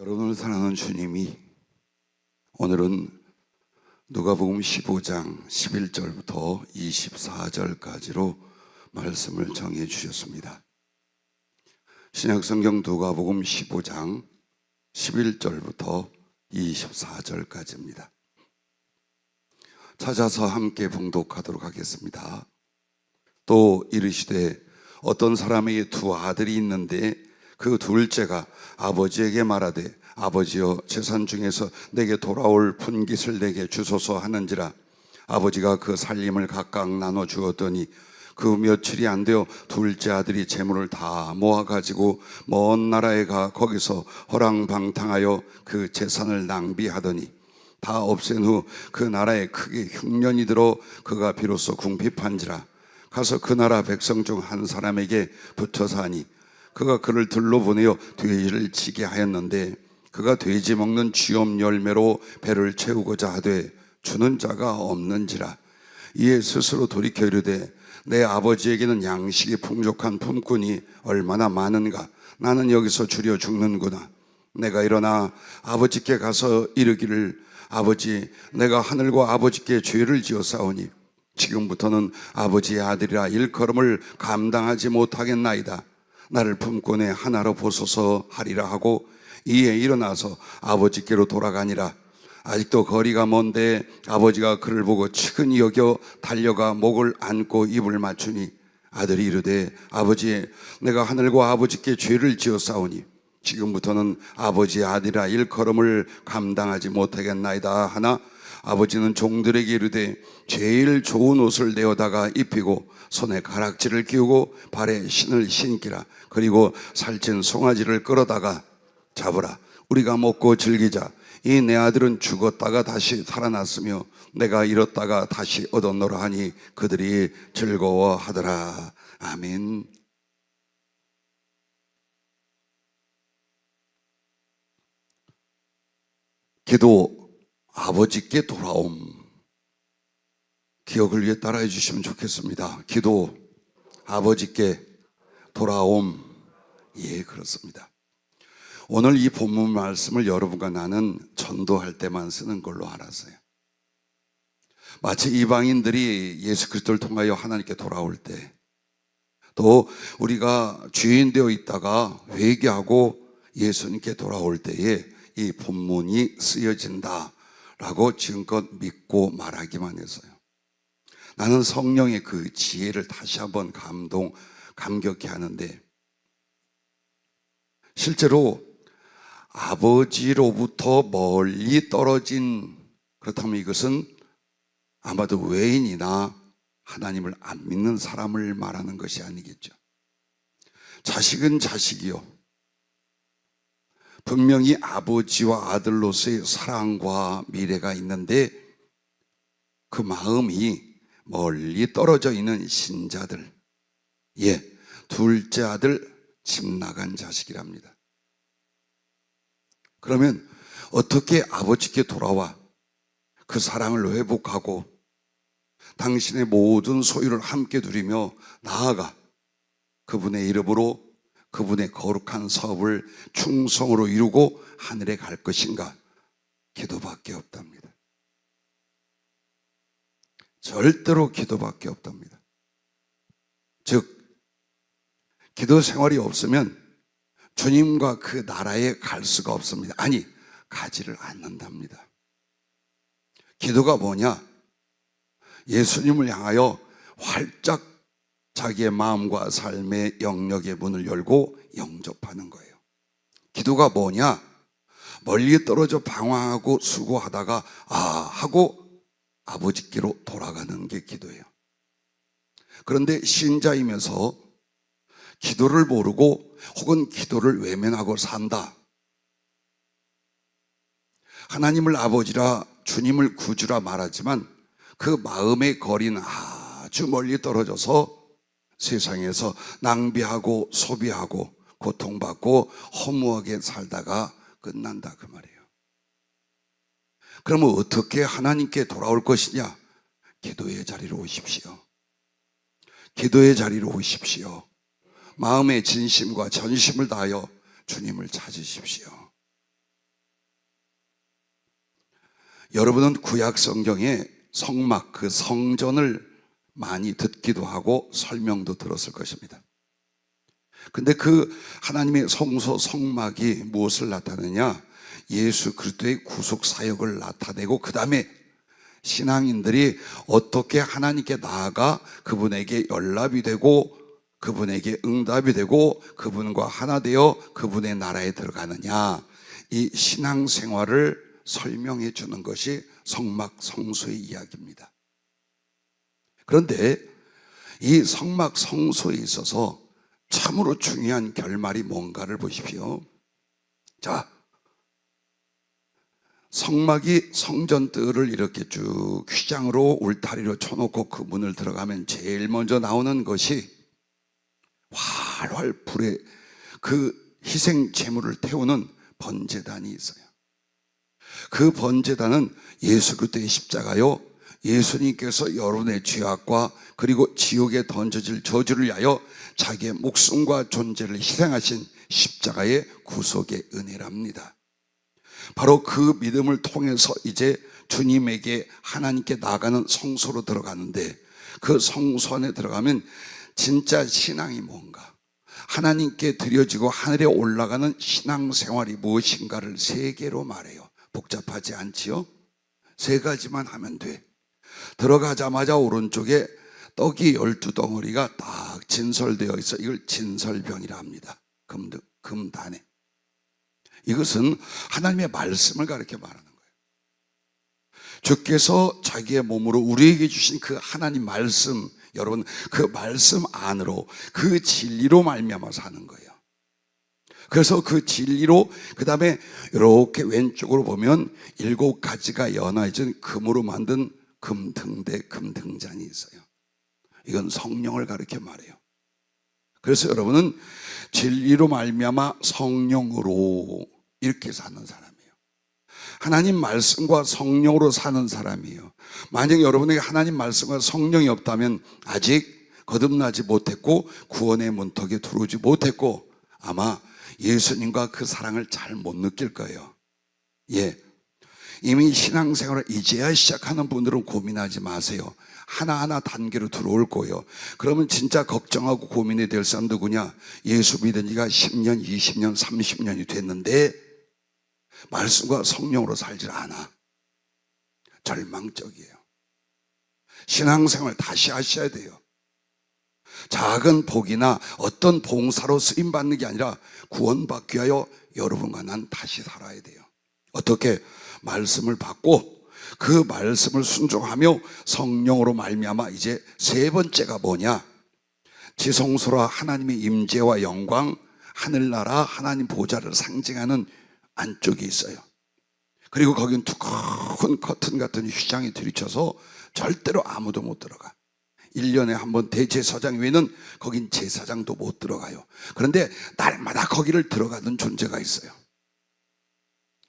여러분을 사랑하는 주님이 오늘은 누가복음 15장 11절부터 24절까지로 말씀을 정해 주셨습니다. 신약성경 누가복음 15장 11절부터 24절까지입니다. 찾아서 함께 봉독하도록 하겠습니다. 또 이르시되 어떤 사람에게 두 아들이 있는데 그 둘째가 아버지에게 말하되 아버지여 재산 중에서 내게 돌아올 분깃을 내게 주소서 하는지라. 아버지가 그 살림을 각각 나눠 주었더니 그 며칠이 안 되어 둘째 아들이 재물을 다 모아가지고 먼 나라에 가 거기서 허랑방탕하여 그 재산을 낭비하더니 다 없앤 후 그 나라에 크게 흉년이 들어 그가 비로소 궁핍한지라. 가서 그 나라 백성 중 한 사람에게 붙어 사니 그가 그를 들러보내어 돼지를 치게 하였는데 그가 돼지 먹는 쥐엄 열매로 배를 채우고자 하되 주는 자가 없는지라. 이에 스스로 돌이켜 이르되 내 아버지에게는 양식이 풍족한 품꾼이 얼마나 많은가. 나는 여기서 주려 죽는구나. 내가 일어나 아버지께 가서 이르기를 아버지, 내가 하늘과 아버지께 죄를 지었사오니 지금부터는 아버지의 아들이라 일컬음을 감당하지 못하겠나이다. 나를 품꾼의 하나로 보소서 하리라 하고 이에 일어나서 아버지께로 돌아가니라. 아직도 거리가 먼데 아버지가 그를 보고 측은히 여겨 달려가 목을 안고 입을 맞추니 아들이 이르되 아버지, 내가 하늘과 아버지께 죄를 지었사오니 지금부터는 아버지의 아들이라 일컬음을 감당하지 못하겠나이다 하나 아버지는 종들에게 이르되 제일 좋은 옷을 내어다가 입히고 손에 가락지를 끼우고 발에 신을 신기라. 그리고 살찐 송아지를 끌어다가 잡으라. 우리가 먹고 즐기자. 이 내 아들은 죽었다가 다시 살아났으며 내가 잃었다가 다시 얻었노라 하니 그들이 즐거워하더라. 아멘. 기도 아버지께 돌아옴. 기억을 위해 따라해 주시면 좋겠습니다. 기도 아버지께 돌아옴. 예, 그렇습니다. 오늘 이 본문 말씀을 여러분과 나는 전도할 때만 쓰는 걸로 알았어요. 마치 이방인들이 예수 그리스도를 통하여 하나님께 돌아올 때, 또 우리가 죄인 되어 있다가 회개하고 예수님께 돌아올 때에 이 본문이 쓰여진다라고 지금껏 믿고 말하기만 했어요. 나는 성령의 그 지혜를 다시 한번 감격해 하는데, 실제로 아버지로부터 멀리 떨어진, 그렇다면 이것은 아마도 외인이나 하나님을 안 믿는 사람을 말하는 것이 아니겠죠. 자식은 자식이요, 분명히 아버지와 아들로서의 사랑과 미래가 있는데 그 마음이 멀리 떨어져 있는 신자들, 예, 둘째 아들 집 나간 자식이랍니다. 그러면 어떻게 아버지께 돌아와 그 사랑을 회복하고 당신의 모든 소유를 함께 누리며 나아가 그분의 이름으로 그분의 거룩한 사업을 충성으로 이루고 하늘에 갈 것인가? 기도밖에 없답니다. 절대로 기도밖에 없답니다. 즉, 기도 생활이 없으면 주님과 그 나라에 갈 수가 없습니다. 아니, 가지를 않는답니다. 기도가 뭐냐? 예수님을 향하여 활짝 자기의 마음과 삶의 영역의 문을 열고 영접하는 거예요. 기도가 뭐냐? 멀리 떨어져 방황하고 수고하다가 하고 아버지께로 돌아가는 게 기도예요. 그런데 신자이면서 기도를 모르고 혹은 기도를 외면하고 산다. 하나님을 아버지라 주님을 구주라 말하지만 그 마음의 거리는 아주 멀리 떨어져서 세상에서 낭비하고 소비하고 고통받고 허무하게 살다가 끝난다, 그 말이에요. 그러면 어떻게 하나님께 돌아올 것이냐? 기도의 자리로 오십시오. 기도의 자리로 오십시오. 마음의 진심과 전심을 다하여 주님을 찾으십시오. 여러분은 구약 성경에 성막, 그 성전을 많이 듣기도 하고 설명도 들었을 것입니다. 근데 그 하나님의 성소 성막이 무엇을 나타내냐? 예수 그리스도의 구속 사역을 나타내고, 그 다음에 신앙인들이 어떻게 하나님께 나아가 그분에게 연락이 되고 그분에게 응답이 되고 그분과 하나 되어 그분의 나라에 들어가느냐, 이 신앙생활을 설명해 주는 것이 성막 성소의 이야기입니다. 그런데 이 성막 성소에 있어서 참으로 중요한 결말이 뭔가를 보십시오. 자, 성막이 성전뜰을 이렇게 쭉 휘장으로 울타리로 쳐놓고 그 문을 들어가면 제일 먼저 나오는 것이 활활 불에 그 희생 제물을 태우는 번제단이 있어요. 그 번제단은 예수 그리스도의 십자가요, 예수님께서 여러분의 죄악과 그리고 지옥에 던져질 저주를 위하여 자기의 목숨과 존재를 희생하신 십자가의 구속의 은혜랍니다. 바로 그 믿음을 통해서 이제 주님에게, 하나님께 나아가는 성소로 들어가는데, 그 성소 안에 들어가면 진짜 신앙이 뭔가, 하나님께 드려지고 하늘에 올라가는 신앙생활이 무엇인가를 세 개로 말해요. 복잡하지 않지요? 세 가지만 하면 돼. 들어가자마자 오른쪽에 떡이 12덩어리가 딱 진설되어 있어. 이걸 진설병이라 합니다. 금단에. 이것은 하나님의 말씀을 가르쳐 말하는 거예요. 주께서 자기의 몸으로 우리에게 주신 그 하나님 말씀, 여러분 그 말씀 안으로, 그 진리로 말미암아 사는 거예요. 그래서 그 진리로, 그 다음에 이렇게 왼쪽으로 보면 7가지가 연화해진 금으로 만든 금등대, 금등잔이 있어요. 이건 성령을 가르쳐 말해요. 그래서 여러분은 진리로 말미암아 성령으로 이렇게 사는 사람이에요. 하나님 말씀과 성령으로 사는 사람이에요. 만약 여러분에게 하나님 말씀과 성령이 없다면 아직 거듭나지 못했고 구원의 문턱에 들어오지 못했고 아마 예수님과 그 사랑을 잘 못 느낄 거예요. 예, 이미 신앙생활을 이제야 시작하는 분들은 고민하지 마세요. 하나하나 단계로 들어올 거예요. 그러면 진짜 걱정하고 고민이 될 사람 누구냐? 예수 믿은 지가 10년, 20년, 30년이 됐는데 말씀과 성령으로 살질 않아. 절망적이에요. 신앙생활 다시 하셔야 돼요. 작은 복이나 어떤 봉사로 쓰임받는 게 아니라 구원받기 위하여 여러분과 난 다시 살아야 돼요. 어떻게? 말씀을 받고 그 말씀을 순종하며 성령으로 말미암아 이제 세 번째가 뭐냐? 지성소라 하나님의 임재와 영광, 하늘나라 하나님 보좌를 상징하는 안쪽이 있어요. 그리고 거긴 두꺼운 커튼 같은 휘장이 들이쳐서 절대로 아무도 못 들어가. 1년에 한 번 대제사장 외에는 거긴 제사장도 못 들어가요. 그런데 날마다 거기를 들어가는 존재가 있어요.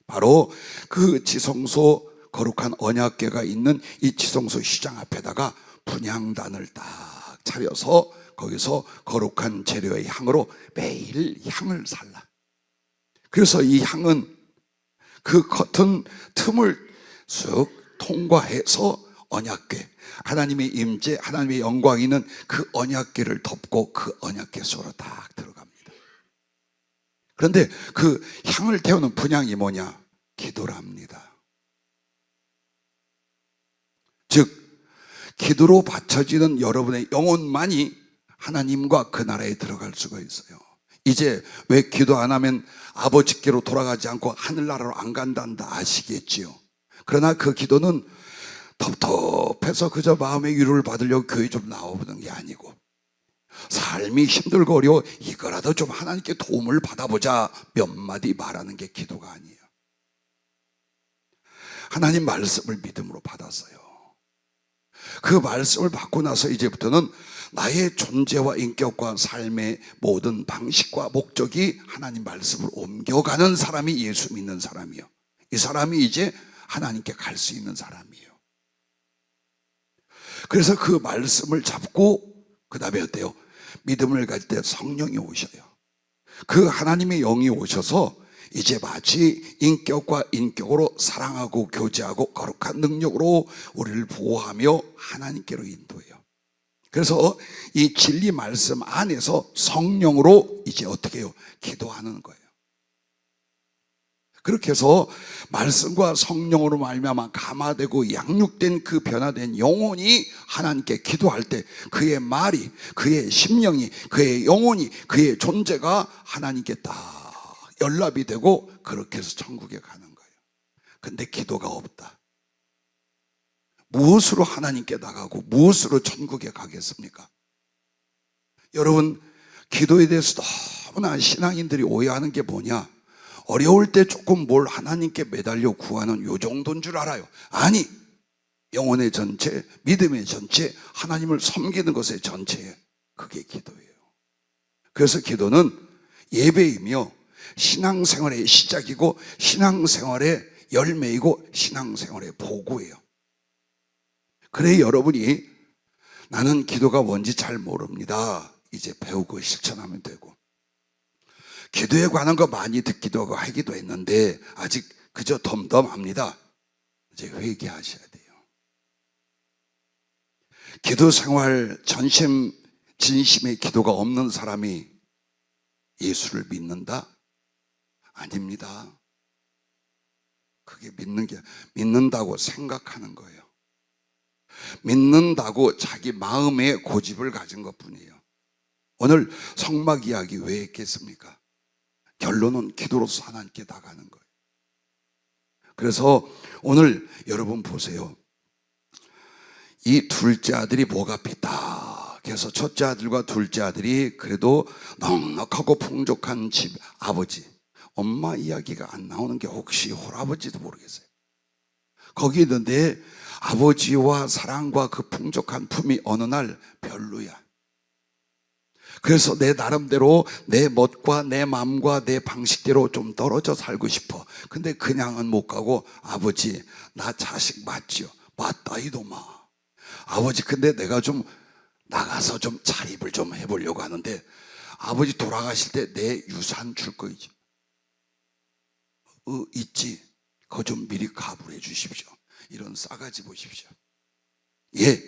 바로 그 지성소 거룩한 언약궤가 있는 이 지성소 휘장 앞에다가 분향단을 딱 차려서 거기서 거룩한 재료의 향으로 매일 향을 살라. 그래서 이 향은 그 커튼 틈을 쑥 통과해서 언약궤, 하나님의 임재, 하나님의 영광이 있는 그 언약궤를 덮고 그 언약궤 속으로 딱 들어갑니다. 그런데 그 향을 태우는 분향이 뭐냐? 기도랍니다. 즉 기도로 바쳐지는 여러분의 영혼만이 하나님과 그 나라에 들어갈 수가 있어요. 이제 왜 기도 안 하면 아버지께로 돌아가지 않고 하늘나라로 안 간단다 아시겠지요? 그러나 그 기도는 텁텁해서 그저 마음의 위로를 받으려고 교회 좀 나와보는 게 아니고, 삶이 힘들고 어려워 이거라도 좀 하나님께 도움을 받아보자 몇 마디 말하는 게 기도가 아니에요. 하나님 말씀을 믿음으로 받았어요. 그 말씀을 받고 나서 이제부터는 나의 존재와 인격과 삶의 모든 방식과 목적이 하나님 말씀을 옮겨가는 사람이 예수 믿는 사람이에요. 이 사람이 이제 하나님께 갈 수 있는 사람이에요. 그래서 그 말씀을 잡고 그 다음에 어때요? 믿음을 가질 때 성령이 오셔요. 그 하나님의 영이 오셔서 이제 마치 인격과 인격으로 사랑하고 교제하고 거룩한 능력으로 우리를 보호하며 하나님께로 인도해요. 그래서 이 진리 말씀 안에서 성령으로 이제 어떻게 해요? 기도하는 거예요. 그렇게 해서 말씀과 성령으로 말미암아 감화되고 양육된 그 변화된 영혼이 하나님께 기도할 때 그의 말이, 그의 심령이, 그의 영혼이, 그의 존재가 하나님께 딱 연락이 되고 그렇게 해서 천국에 가는 거예요. 근데 기도가 없다. 무엇으로 하나님께 나가고 무엇으로 천국에 가겠습니까? 여러분, 기도에 대해서 너무나 신앙인들이 오해하는 게 뭐냐? 어려울 때 조금 뭘 하나님께 매달려 구하는 요 정도인 줄 알아요. 아니, 영혼의 전체, 믿음의 전체, 하나님을 섬기는 것의 전체에 그게 기도예요. 그래서 기도는 예배이며 신앙생활의 시작이고 신앙생활의 열매이고 신앙생활의 보고예요. 그래 여러분이 나는 기도가 뭔지 잘 모릅니다. 이제 배우고 실천하면 되고, 기도에 관한 거 많이 듣기도 하고 하기도 했는데 아직 그저 덤덤합니다. 이제 회개하셔야 돼요. 기도 생활 전심 진심의 기도가 없는 사람이 예수를 믿는다? 아닙니다. 그게 믿는다고 생각하는 거예요. 믿는다고 자기 마음에 고집을 가진 것뿐이에요. 오늘 성막 이야기 왜 했겠습니까? 결론은 기도로서 하나님께 나가는 거예요. 그래서 오늘 여러분 보세요. 이 둘째 아들이 뭐가 삐딱해서 첫째 아들과 둘째 아들이 그래도 넉넉하고 풍족한 집 아버지, 엄마 이야기가 안 나오는 게 혹시 홀아버지도 모르겠어요. 거기 있는데 아버지와 사랑과 그 풍족한 품이 어느 날 별로야. 그래서 내 나름대로 내 멋과 내 마음과 내 방식대로 좀 떨어져 살고 싶어. 근데 그냥은 못 가고, 아버지 나 자식 맞지요? 맞다 이놈아. 아버지 근데 내가 좀 나가서 좀 자립을 좀 해보려고 하는데 아버지 돌아가실 때 내 유산 줄 거 있지? 있지. 그거 좀 미리 가불해 주십시오. 이런 싸가지 보십시오. 예,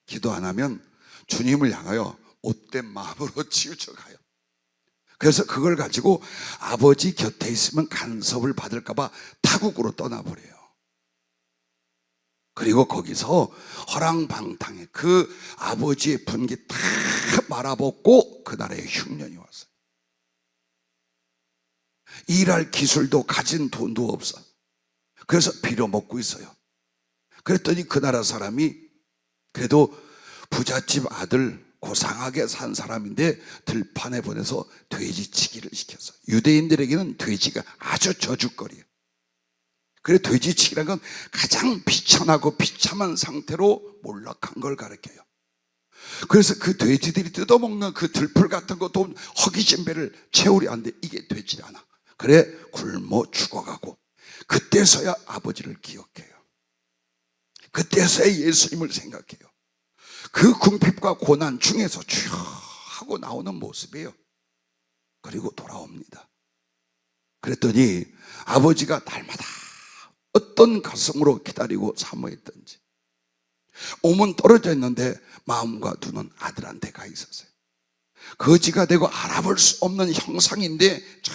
기도 안 하면 주님을 향하여 못된 마음으로 치우쳐 가요. 그래서 그걸 가지고 아버지 곁에 있으면 간섭을 받을까 봐 타국으로 떠나버려요. 그리고 거기서 허랑방탕에 그 아버지의 분기 다 말아먹고 그날에 흉년이 왔어요. 일할 기술도 가진 돈도 없어. 그래서 빌어먹고 있어요. 그랬더니 그 나라 사람이 그래도 부잣집 아들 고상하게 산 사람인데 들판에 보내서 돼지치기를 시켰어요. 유대인들에게는 돼지가 아주 저주거리예요. 그래 돼지치기란 건 가장 비천하고 비참한 상태로 몰락한 걸 가르쳐요. 그래서 그 돼지들이 뜯어먹는 그 들풀 같은 것도 허기진배를 채우려 하는데 이게 되질 않아. 그래 굶어 죽어가고, 그때서야 아버지를 기억해요. 그때서야 예수님을 생각해요. 그 궁핍과 고난 중에서 주여 하고 나오는 모습이에요. 그리고 돌아옵니다. 그랬더니 아버지가 날마다 어떤 가슴으로 기다리고 사모했던지, 몸은 떨어져 있는데 마음과 눈은 아들한테 가 있었어요. 거지가 되고 알아볼 수 없는 형상인데 저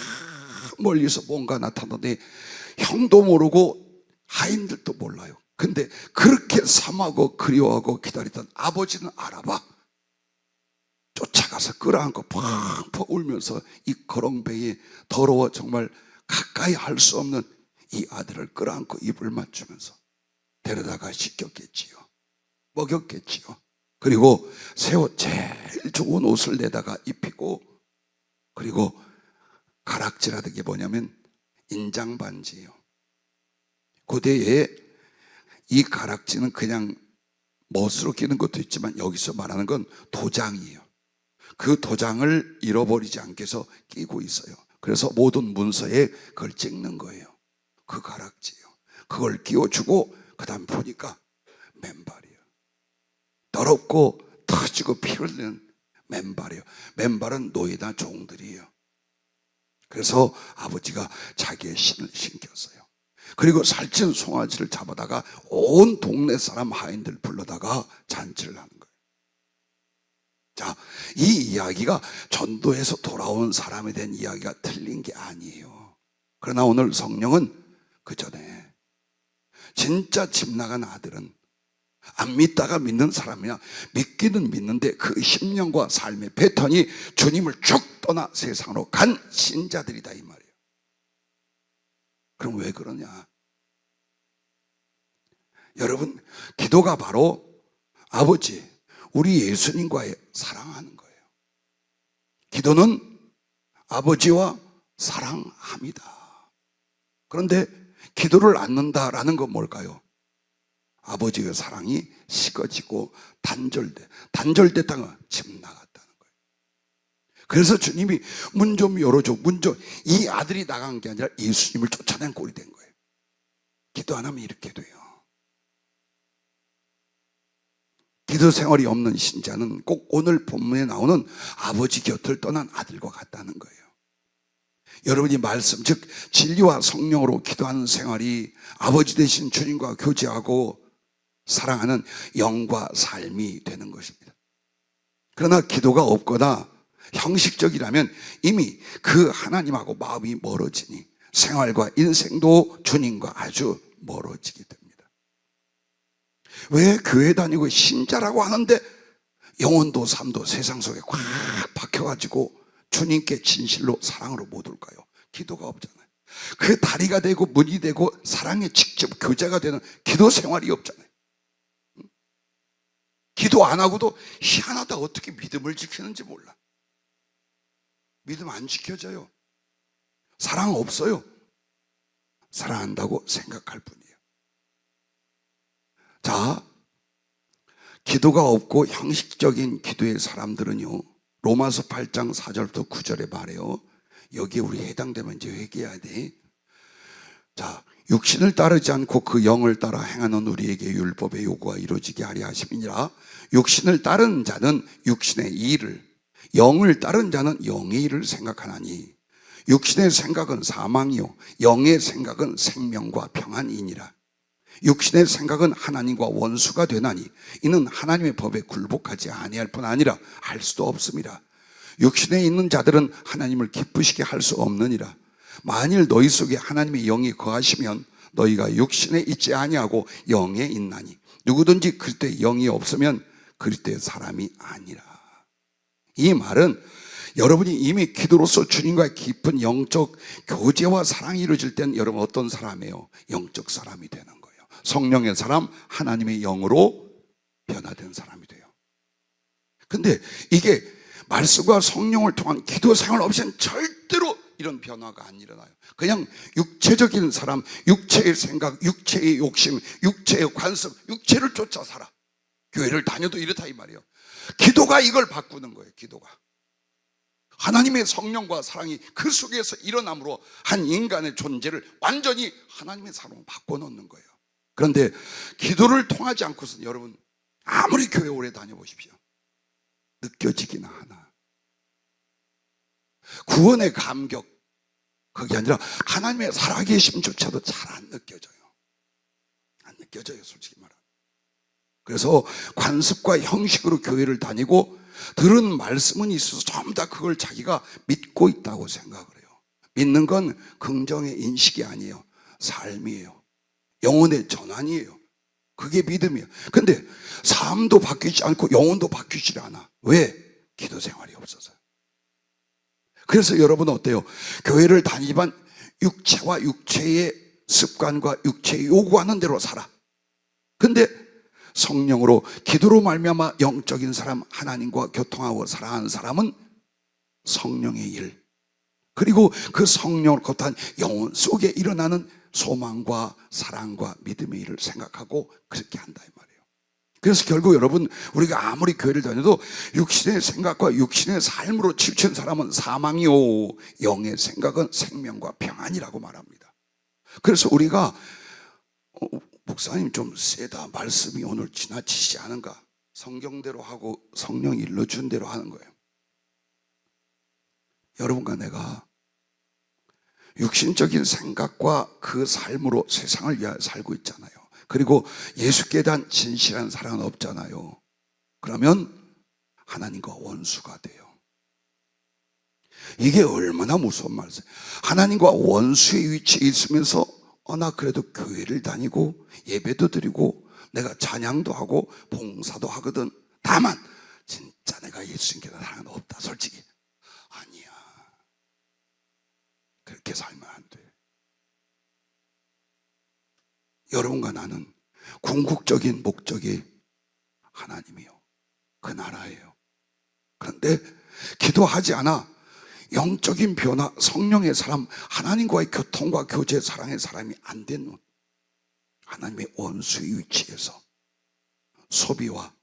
멀리서 뭔가 나타나는데 형도 모르고 하인들도 몰라요. 근데 그렇게 삼하고 그리워하고 기다리던 아버지는 알아봐. 쫓아가서 끌어안고 펑펑 울면서 이 거렁뱅이 더러워 정말 가까이 할 수 없는 이 아들을 끌어안고 입을 맞추면서 데려다가 씻겼겠지요. 먹였겠지요. 그리고 새 옷, 제일 좋은 옷을 내다가 입히고, 그리고 가락지라는 게 뭐냐면 인장반지예요. 고대에 이 가락지는 그냥 멋으로 끼는 것도 있지만 여기서 말하는 건 도장이에요. 그 도장을 잃어버리지 않게 해서 끼고 있어요. 그래서 모든 문서에 그걸 찍는 거예요. 그 가락지예요. 그걸 끼워주고 그 다음 보니까 맨발이에요. 더럽고 터지고 피 흘리는 맨발이에요. 맨발은 노예나 종들이에요. 그래서 아버지가 자기의 신을 신겼어요. 그리고 살찐 송아지를 잡아다가 온 동네 사람 하인들 불러다가 잔치를 하는 거예요. 자, 이 이야기가 전도에서 돌아온 사람에 대한 이야기가 틀린 게 아니에요. 그러나 오늘 성령은 그 전에 진짜 집 나간 아들은 안 믿다가 믿는 사람이야. 믿기는 믿는데 그 심령과 삶의 패턴이 주님을 쭉 떠나 세상으로 간 신자들이다 이 말이에요. 그럼 왜 그러냐? 여러분, 기도가 바로 아버지, 우리 예수님과의 사랑하는 거예요. 기도는 아버지와 사랑합니다. 그런데 기도를 않는다라는 건 뭘까요? 아버지의 사랑이 식어지고 단절됐다가 집 나갔다는 거예요. 그래서 주님이 문 좀 열어줘, 이 아들이 나간 게 아니라 예수님을 쫓아낸 꼴이 된 거예요. 기도 안 하면 이렇게 돼요. 기도 생활이 없는 신자는 꼭 오늘 본문에 나오는 아버지 곁을 떠난 아들과 같다는 거예요. 여러분이 말씀, 즉 진리와 성령으로 기도하는 생활이 아버지 되신 주님과 교제하고 사랑하는 영과 삶이 되는 것입니다. 그러나 기도가 없거나 형식적이라면 이미 그 하나님하고 마음이 멀어지니 생활과 인생도 주님과 아주 멀어지게 됩니다. 왜 교회 다니고 신자라고 하는데 영혼도 삶도 세상 속에 꽉 박혀가지고 주님께 진실로 사랑으로 못 올까요? 기도가 없잖아요. 그 다리가 되고 문이 되고 사랑의 직접 교제가 되는 기도 생활이 없잖아요. 기도 안 하고도 희한하다 어떻게 믿음을 지키는지 몰라. 믿음 안 지켜져요. 사랑 없어요. 사랑한다고 생각할 뿐이에요. 자, 기도가 없고 형식적인 기도의 사람들은요, 로마서 8장 4절부터 9절에 말해요. 여기에 우리 해당되면 이제 회개해야 돼. 자, 육신을 따르지 않고 그 영을 따라 행하는 우리에게 율법의 요구가 이루어지게 하려 하심이니라. 육신을 따르는 자는 육신의 일을, 영을 따르는 자는 영의 일을 생각하나니 육신의 생각은 사망이요 영의 생각은 생명과 평안이니라. 육신의 생각은 하나님과 원수가 되나니 이는 하나님의 법에 굴복하지 아니할 뿐 아니라 할 수도 없습니다. 육신에 있는 자들은 하나님을 기쁘시게 할 수 없느니라. 만일 너희 속에 하나님의 영이 거하시면 너희가 육신에 있지 아니하고 영에 있나니 누구든지 그리스도의 영이 없으면 그리스도의 사람이 아니라. 이 말은 여러분이 이미 기도로서 주님과의 깊은 영적 교제와 사랑이 이루어질 때는 여러분 어떤 사람이에요? 영적 사람이 되는 거예요. 성령의 사람, 하나님의 영으로 변화된 사람이 돼요. 근데 이게 말씀과 성령을 통한 기도 생활 없이는 절대로 이런 변화가 안 일어나요. 그냥 육체적인 사람, 육체의 생각, 육체의 욕심, 육체의 관습, 육체를 쫓아 살아. 교회를 다녀도 이렇다 이 말이에요. 기도가 이걸 바꾸는 거예요. 기도가 하나님의 성령과 사랑이 그 속에서 일어남으로 한 인간의 존재를 완전히 하나님의 사랑으로 바꿔놓는 거예요. 그런데 기도를 통하지 않고서는 여러분 아무리 교회 오래 다녀보십시오. 느껴지기나 하나. 구원의 감격, 그게 아니라 하나님의 살아계심조차도 잘 안 느껴져요. 안 느껴져요, 솔직히 말하면. 그래서 관습과 형식으로 교회를 다니고 들은 말씀은 있어서 전부 다 그걸 자기가 믿고 있다고 생각을 해요. 믿는 건 긍정의 인식이 아니에요. 삶이에요. 영혼의 전환이에요. 그게 믿음이에요. 근데 삶도 바뀌지 않고 영혼도 바뀌지 않아. 왜? 기도 생활이 없어서. 그래서 여러분은 어때요? 교회를 다니지만 육체와 육체의 습관과 육체의 요구하는 대로 살아. 근데 성령으로 기도로 말미암아 영적인 사람, 하나님과 교통하고 사랑하는 사람은 성령의 일, 그리고 그 성령을 거듭한 영혼 속에 일어나는 소망과 사랑과 믿음의 일을 생각하고 그렇게 한다 이 말이에요. 그래서 결국 여러분, 우리가 아무리 교회를 다녀도 육신의 생각과 육신의 삶으로 치우친 사람은 사망이요 영의 생각은 생명과 평안이라고 말합니다. 그래서 우리가 목사님 좀 세다, 말씀이 오늘 지나치지 않은가? 성경대로 하고 성령이 일러준 대로 하는 거예요. 여러분과 내가 육신적인 생각과 그 삶으로 세상을 위하여 살고 있잖아요. 그리고 예수께 대한 진실한 사랑은 없잖아요. 그러면 하나님과 원수가 돼요. 이게 얼마나 무서운 말이에요. 하나님과 원수의 위치에 있으면서 나 그래도 교회를 다니고 예배도 드리고 내가 찬양도 하고 봉사도 하거든. 다만 진짜 내가 예수님께 대한 사랑은 없다. 솔직히 아니야. 그렇게 살면 안 돼. 여러분과 나는 궁극적인 목적이 하나님이요, 그 나라예요. 그런데 기도하지 않아 영적인 변화, 성령의 사람, 하나님과의 교통과 교제, 사랑의 사람이 안 되는 하나님의 원수의 위치에서 소비와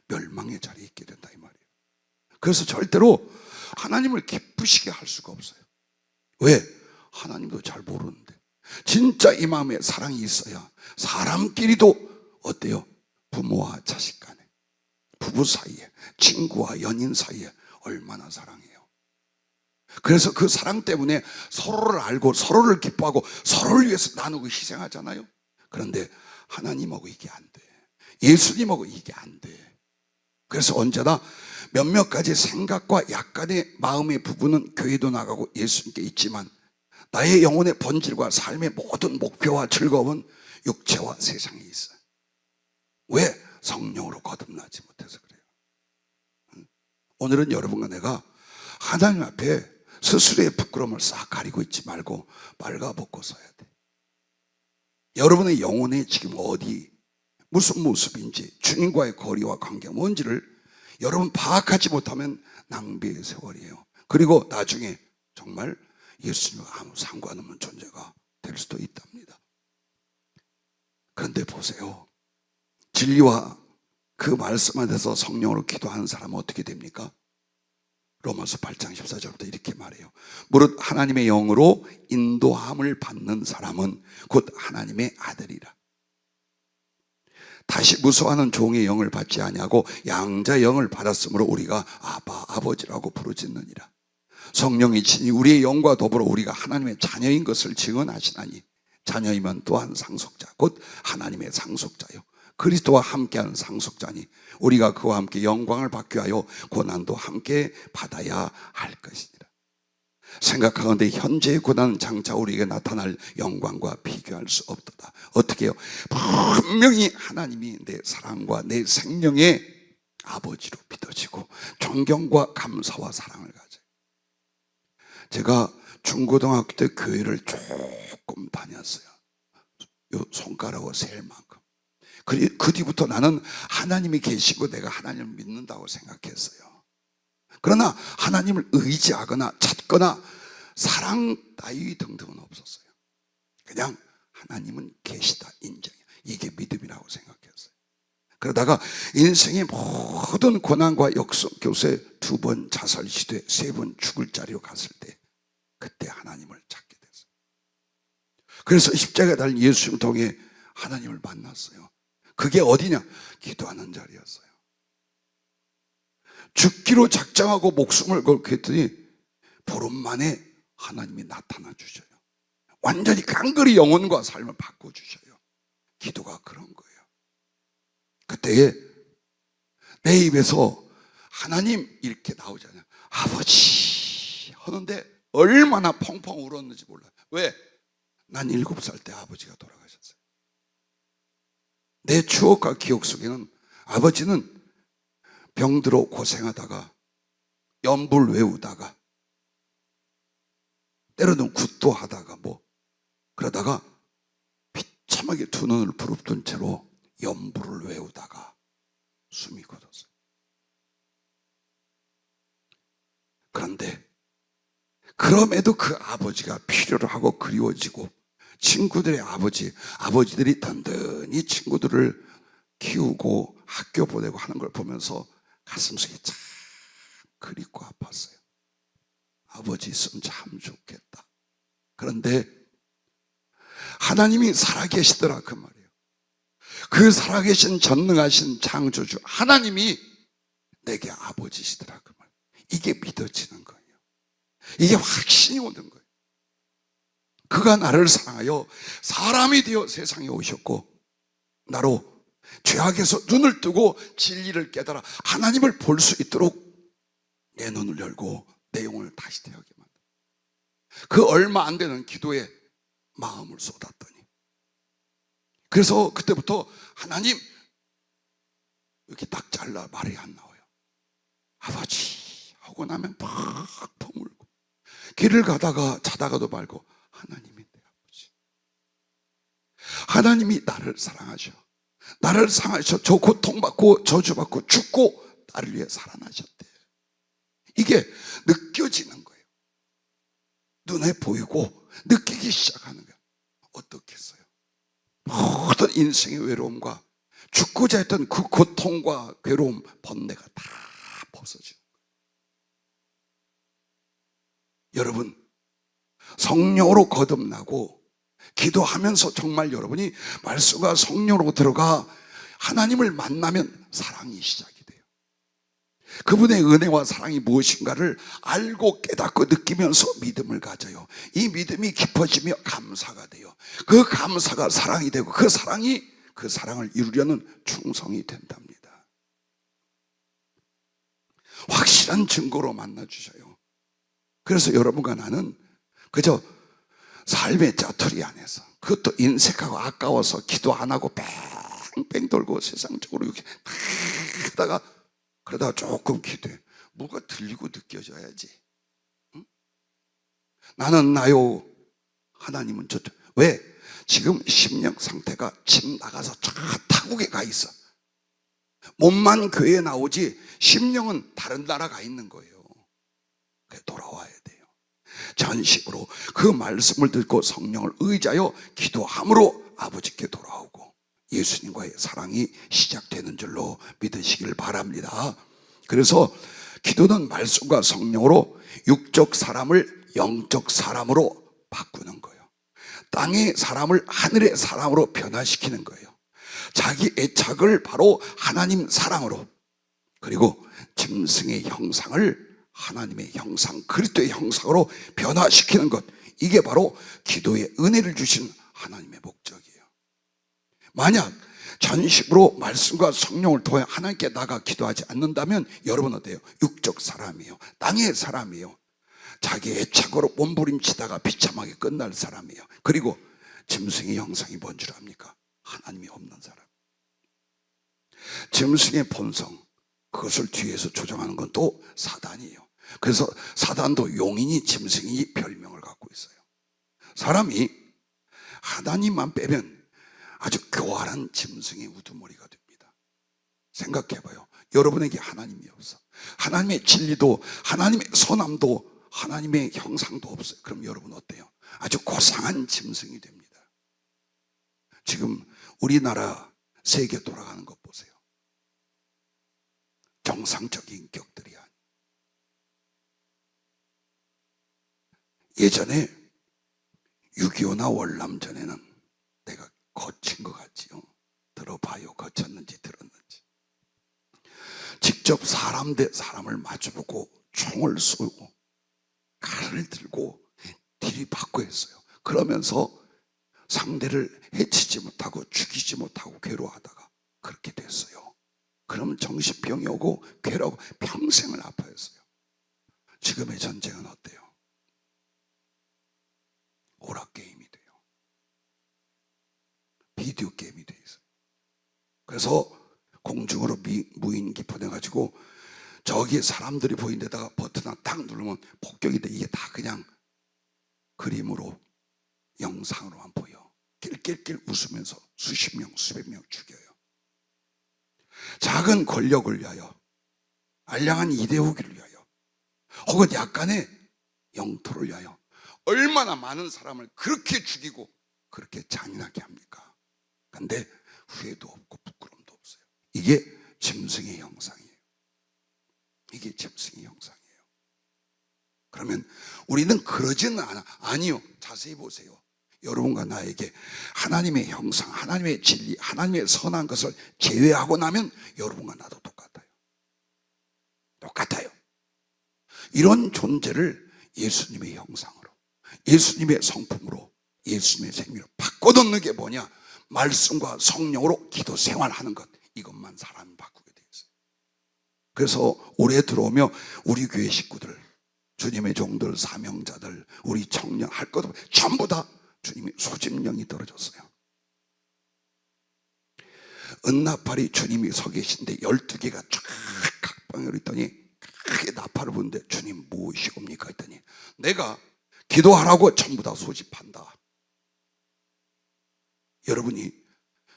멸망의 자리에 있게 된다 이 말이에요. 그래서 절대로 하나님을 기쁘시게 할 수가 없어요. 왜? 하나님도 잘 모르는데. 진짜 이 마음에 사랑이 있어야 사람끼리도 어때요? 부모와 자식 간에, 부부 사이에, 친구와 연인 사이에 얼마나 사랑해요. 그래서 그 사랑 때문에 서로를 알고 서로를 기뻐하고 서로를 위해서 나누고 희생하잖아요. 그런데 하나님하고 이게 안 돼. 예수님하고 이게 안 돼. 그래서 언제나 몇몇 가지 생각과 약간의 마음의 부분은 교회도 나가고 예수님께 있지만 나의 영혼의 본질과 삶의 모든 목표와 즐거움은 육체와 세상에 있어요. 왜? 성령으로 거듭나지 못해서 그래요. 오늘은 여러분과 내가 하나님 앞에 스스로의 부끄러움을 싹 가리고 있지 말고 빨가벗고 서야 돼. 여러분의 영혼이 지금 어디, 무슨 모습인지, 주님과의 거리와 관계가 뭔지를 여러분 파악하지 못하면 낭비의 세월이에요. 그리고 나중에 정말 예수님과 아무 상관없는 존재가 될 수도 있답니다. 그런데 보세요. 진리와 그 말씀 안에서 성령으로 기도하는 사람은 어떻게 됩니까? 로마서 8장 14절부터 이렇게 말해요. 무릇 하나님의 영으로 인도함을 받는 사람은 곧 하나님의 아들이라. 다시 무서워하는 종의 영을 받지 아니하고 양자의 영을 받았으므로 우리가 아바, 아버지라고 부르짖느니라. 성령이 친히 우리의 영과 더불어 우리가 하나님의 자녀인 것을 증언하시나니 자녀이면 또한 상속자, 곧 하나님의 상속자요, 그리스도와 함께하는 상속자니 우리가 그와 함께 영광을 받기 위하여 고난도 함께 받아야 할 것이니라. 생각하건대 현재의 고난은 장차 우리에게 나타날 영광과 비교할 수 없도다. 어떻게 해요? 분명히 하나님이 내 사랑과 내 생명의 아버지로 믿어지고 존경과 감사와 사랑을 가져요. 제가 중고등학교 때 교회를 조금 다녔어요. 요 손가락으로 셀 만큼. 그 뒤부터 나는 하나님이 계시고 내가 하나님을 믿는다고 생각했어요. 그러나 하나님을 의지하거나 찾거나 사랑 따위 등등은 없었어요. 그냥 하나님은 계시다, 인정이야. 이게 믿음이라고 생각했어요. 그러다가 인생의 모든 고난과 역경에 2번 자살 시도에 3번 죽을 자리로 갔을 때 그때 하나님을 찾게 됐어요. 그래서 십자가에 달린 예수님을 통해 하나님을 만났어요. 그게 어디냐? 기도하는 자리였어요. 죽기로 작정하고 목숨을 걸고 했더니 보름 만에 하나님이 나타나 주셔요. 완전히 깡그리 영혼과 삶을 바꿔주셔요. 기도가 그런 거예요. 그때에 내 입에서 하나님 이렇게 나오잖아요. 아버지 하는데 얼마나 펑펑 울었는지 몰라요. 왜? 난 7살 때 아버지가 돌아가셨어요. 내 추억과 기억 속에는 아버지는 병들어 고생하다가 연불 외우다가 때로는 굿도 하다가 그러다가 비참하게 2눈을 부릅뜬 채로 연불을 외우다가 숨이 굳었어요. 그런데 그럼에도 그 아버지가 필요로 하고 그리워지고 친구들의 아버지들이 든든히 친구들을 키우고 학교 보내고 하는 걸 보면서 가슴속이 참 그립고 아팠어요. 아버지 있으면 참 좋겠다. 그런데 하나님이 살아계시더라 그 말이에요. 그 살아계신 전능하신 창조주 하나님이 내게 아버지시더라 그 말. 이게 믿어지는 거예요. 이게 확신이 오는 거예요. 그가 나를 사랑하여 사람이 되어 세상에 오셨고 나로 죄악에서 눈을 뜨고 진리를 깨달아 하나님을 볼 수 있도록 내 눈을 열고 내 영혼을 다시 태우게 만든, 그 얼마 안 되는 기도에 마음을 쏟았더니, 그래서 그때부터 하나님 이렇게 딱 잘라 말이 안 나와요. 아버지 하고 나면 팍 퍼물고, 길을 가다가 자다가도 말고 하나님이 내 아버지, 하나님이 나를 사랑하셔, 나를 사랑하셔 저 고통받고 저주받고 죽고 나를 위해 살아나셨대. 이게 느껴지는 거예요. 눈에 보이고 느끼기 시작하는 거예요. 어떻겠어요? 모든 인생의 외로움과 죽고자 했던 그 고통과 괴로움, 번뇌가 다 벗어지는 거예요. 여러분, 성령으로 거듭나고 기도하면서 정말 여러분이 말씀과 성령으로 들어가 하나님을 만나면 사랑이 시작이 돼요. 그분의 은혜와 사랑이 무엇인가를 알고 깨닫고 느끼면서 믿음을 가져요. 이 믿음이 깊어지며 감사가 돼요. 그 감사가 사랑이 되고 그 사랑이 그 사랑을 이루려는 충성이 된답니다. 확실한 증거로 만나주셔요. 그래서 여러분과 나는 그저 삶의 짜투리 안에서, 그것도 인색하고 아까워서 기도 안 하고 뺑뺑 돌고 세상적으로 이렇게 하다가 그러다가 조금 기도해. 뭐가 들리고 느껴져야지. 응? 나는 나요, 하나님은 저쪽. 왜? 지금 심령 상태가 집 나가서 저 타국에 가 있어. 몸만 교회에 나오지 심령은 다른 나라 가 있는 거예요. 그래 돌아와야 돼요. 전식으로 그 말씀을 듣고 성령을 의지하여 기도함으로 아버지께 돌아오고 예수님과의 사랑이 시작되는 줄로 믿으시길 바랍니다. 그래서 기도는 말씀과 성령으로 육적 사람을 영적 사람으로 바꾸는 거예요. 땅의 사람을 하늘의 사람으로 변화시키는 거예요. 자기 애착을 바로 하나님 사랑으로, 그리고 짐승의 형상을 하나님의 형상, 그리스도의 형상으로 변화시키는 것, 이게 바로 기도의 은혜를 주신 하나님의 목적이에요. 만약 전식으로 말씀과 성령을 통해 하나님께 나가 기도하지 않는다면 여러분 어때요? 육적 사람이에요. 땅의 사람이에요. 자기 애착으로 몸부림치다가 비참하게 끝날 사람이에요. 그리고 짐승의 형상이 뭔 줄 압니까? 하나님이 없는 사람. 짐승의 본성, 그것을 뒤에서 조정하는 건 또 사단이에요. 그래서 사단도 용인이 짐승이 별명을 갖고 있어요. 사람이 하나님만 빼면 아주 교활한 짐승의 우두머리가 됩니다. 생각해봐요. 여러분에게 하나님이 없어. 하나님의 진리도, 하나님의 선함도, 하나님의 형상도 없어요. 그럼 여러분 어때요? 아주 고상한 짐승이 됩니다. 지금 우리나라 세계 돌아가는 것 보세요. 정상적인 격들이 아니에요. 예전에 6.25나 월남전에는 내가 거친 것 같지요. 들어봐요. 거쳤는지 들었는지. 직접 사람 대 사람을 마주보고 총을 쏘고 칼을 들고 들이받고 했어요. 그러면서 상대를 해치지 못하고 죽이지 못하고 괴로워하다가 그렇게 됐어요. 그럼 정신병이 오고 괴로워 평생을 아파했어요. 지금의 전쟁은 어때요? 오락게임이 돼요. 비디오 게임이 돼 있어요. 그래서 공중으로 무인기 보내가지고 저기 사람들이 보이는 데다가 버튼 하나 딱 누르면 폭격이 돼. 이게 다 그냥 그림으로 영상으로만 보여. 낄낄낄 웃으면서 수십 명 수백 명 죽여요. 작은 권력을 위하여, 알량한 이데올기를 위하여, 혹은 약간의 영토를 위하여 얼마나 많은 사람을 그렇게 죽이고 그렇게 잔인하게 합니까? 근데 후회도 없고 부끄러움도 없어요. 이게 짐승의 형상이에요. 이게 짐승의 형상이에요. 그러면 우리는 그러지는 않아. 아니요. 자세히 보세요. 여러분과 나에게 하나님의 형상, 하나님의 진리, 하나님의 선한 것을 제외하고 나면 여러분과 나도 똑같아요. 똑같아요. 이런 존재를 예수님의 형상으로, 예수님의 성품으로 예수님의 생명을 바꿔놓는 게 뭐냐? 말씀과 성령으로 기도 생활하는 것. 이것만 사람이 바꾸게 돼 있어요. 그래서 올해 들어오며 우리 교회 식구들, 주님의 종들, 사명자들, 우리 청년 할 것 없이 전부 다 주님의 소집령이 떨어졌어요. 은나팔이 주님이 서 계신데 12개가 쫙 각방으로 있더니 크게 나팔을 부는데 주님 무엇이옵니까? 했더니 내가 기도하라고 전부 다 소집한다. 여러분이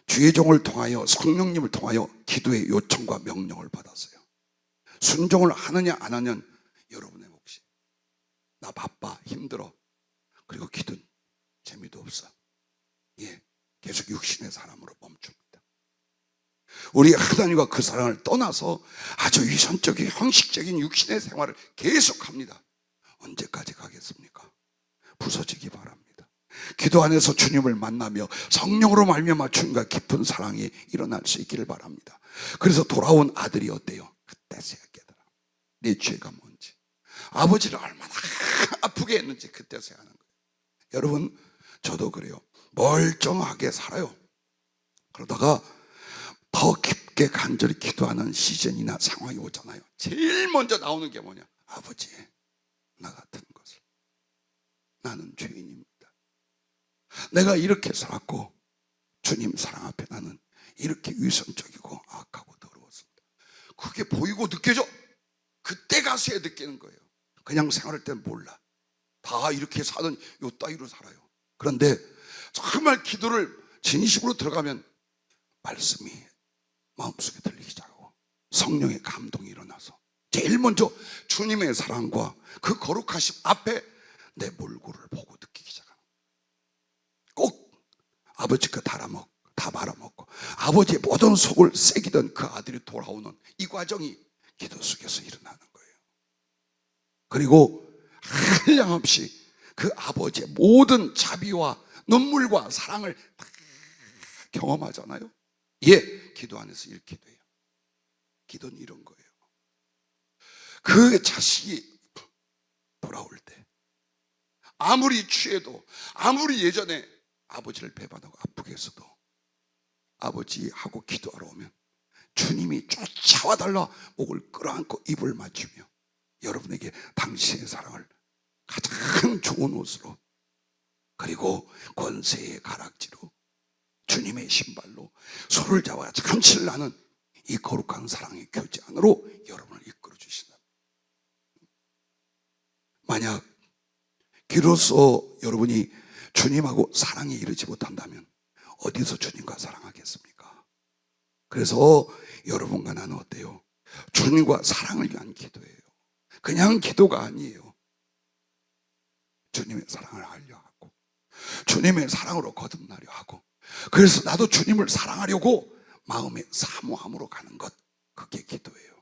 주의 종을 통하여 성령님을 통하여 기도의 요청과 명령을 받았어요. 순종을 하느냐 안 하느냐는 여러분의 몫이. 나 바빠 힘들어 그리고 기도 재미도 없어. 계속 육신의 사람으로 멈춥니다. 우리 하나님과 그 사랑을 떠나서 아주 위선적인 형식적인 육신의 생활을 계속합니다. 언제까지 가겠습니까? 부서지기 바랍니다. 기도 안에서 주님을 만나며 성령으로 말미암아 주님과 깊은 사랑이 일어날 수 있기를 바랍니다. 그래서 돌아온 아들이 어때요? 그때서야 깨달아. 내 죄가 뭔지, 아버지를 얼마나 아프게 했는지 그때서야 하는 거예요. 여러분, 저도 그래요. 멀쩡하게 살아요. 그러다가 더 깊게 간절히 기도하는 시즌이나 상황이 오잖아요. 제일 먼저 나오는 게 뭐냐? 아버지, 나 같은 것을. 나는 죄인입니다. 내가 이렇게 살았고 주님 사랑 앞에 나는 이렇게 위선적이고 악하고 더러웠습니다. 그게 보이고 느껴져. 그때 가서야 느끼는 거예요. 그냥 생활할 때는 몰라. 다 이렇게 사는 요 따위로 살아요. 그런데 정말 기도를 진심으로 들어가면 말씀이 마음속에 들리기 시작하고 성령의 감동이 일어나서 제일 먼저 주님의 사랑과 그 거룩하심 앞에 내 몰골을 보고 느끼기 시작하는 거예요. 꼭 아버지 거 다 말아먹고 아버지의 모든 속을 새기던 그 아들이 돌아오는 이 과정이 기도 속에서 일어나는 거예요. 그리고 한량없이 그 아버지의 모든 자비와 눈물과 사랑을 다 경험하잖아요. 기도 안에서 이렇게 돼요. 기도는 이런 거예요. 그 자식이 돌아올 때 아무리 취해도 아무리 예전에 아버지를 배반하고 아프게 했어도 아버지하고 기도하러 오면 주님이 쫓아와 달라 목을 끌어안고 입을 맞추며 여러분에게 당신의 사랑을 가장 좋은 옷으로 그리고 권세의 가락지로 주님의 신발로 소를 잡아 잠실 나는 이 거룩한 사랑의 교제 안으로 여러분을 이끌어 주신다. 만약 기로써 여러분이 주님하고 사랑에 이르지 못한다면 어디서 주님과 사랑하겠습니까? 그래서 여러분과 나는 어때요? 주님과 사랑을 위한 기도예요. 그냥 기도가 아니에요. 주님의 사랑을 알려 하고 주님의 사랑으로 거듭나려 하고 그래서 나도 주님을 사랑하려고 마음의 사모함으로 가는 것, 그게 기도예요.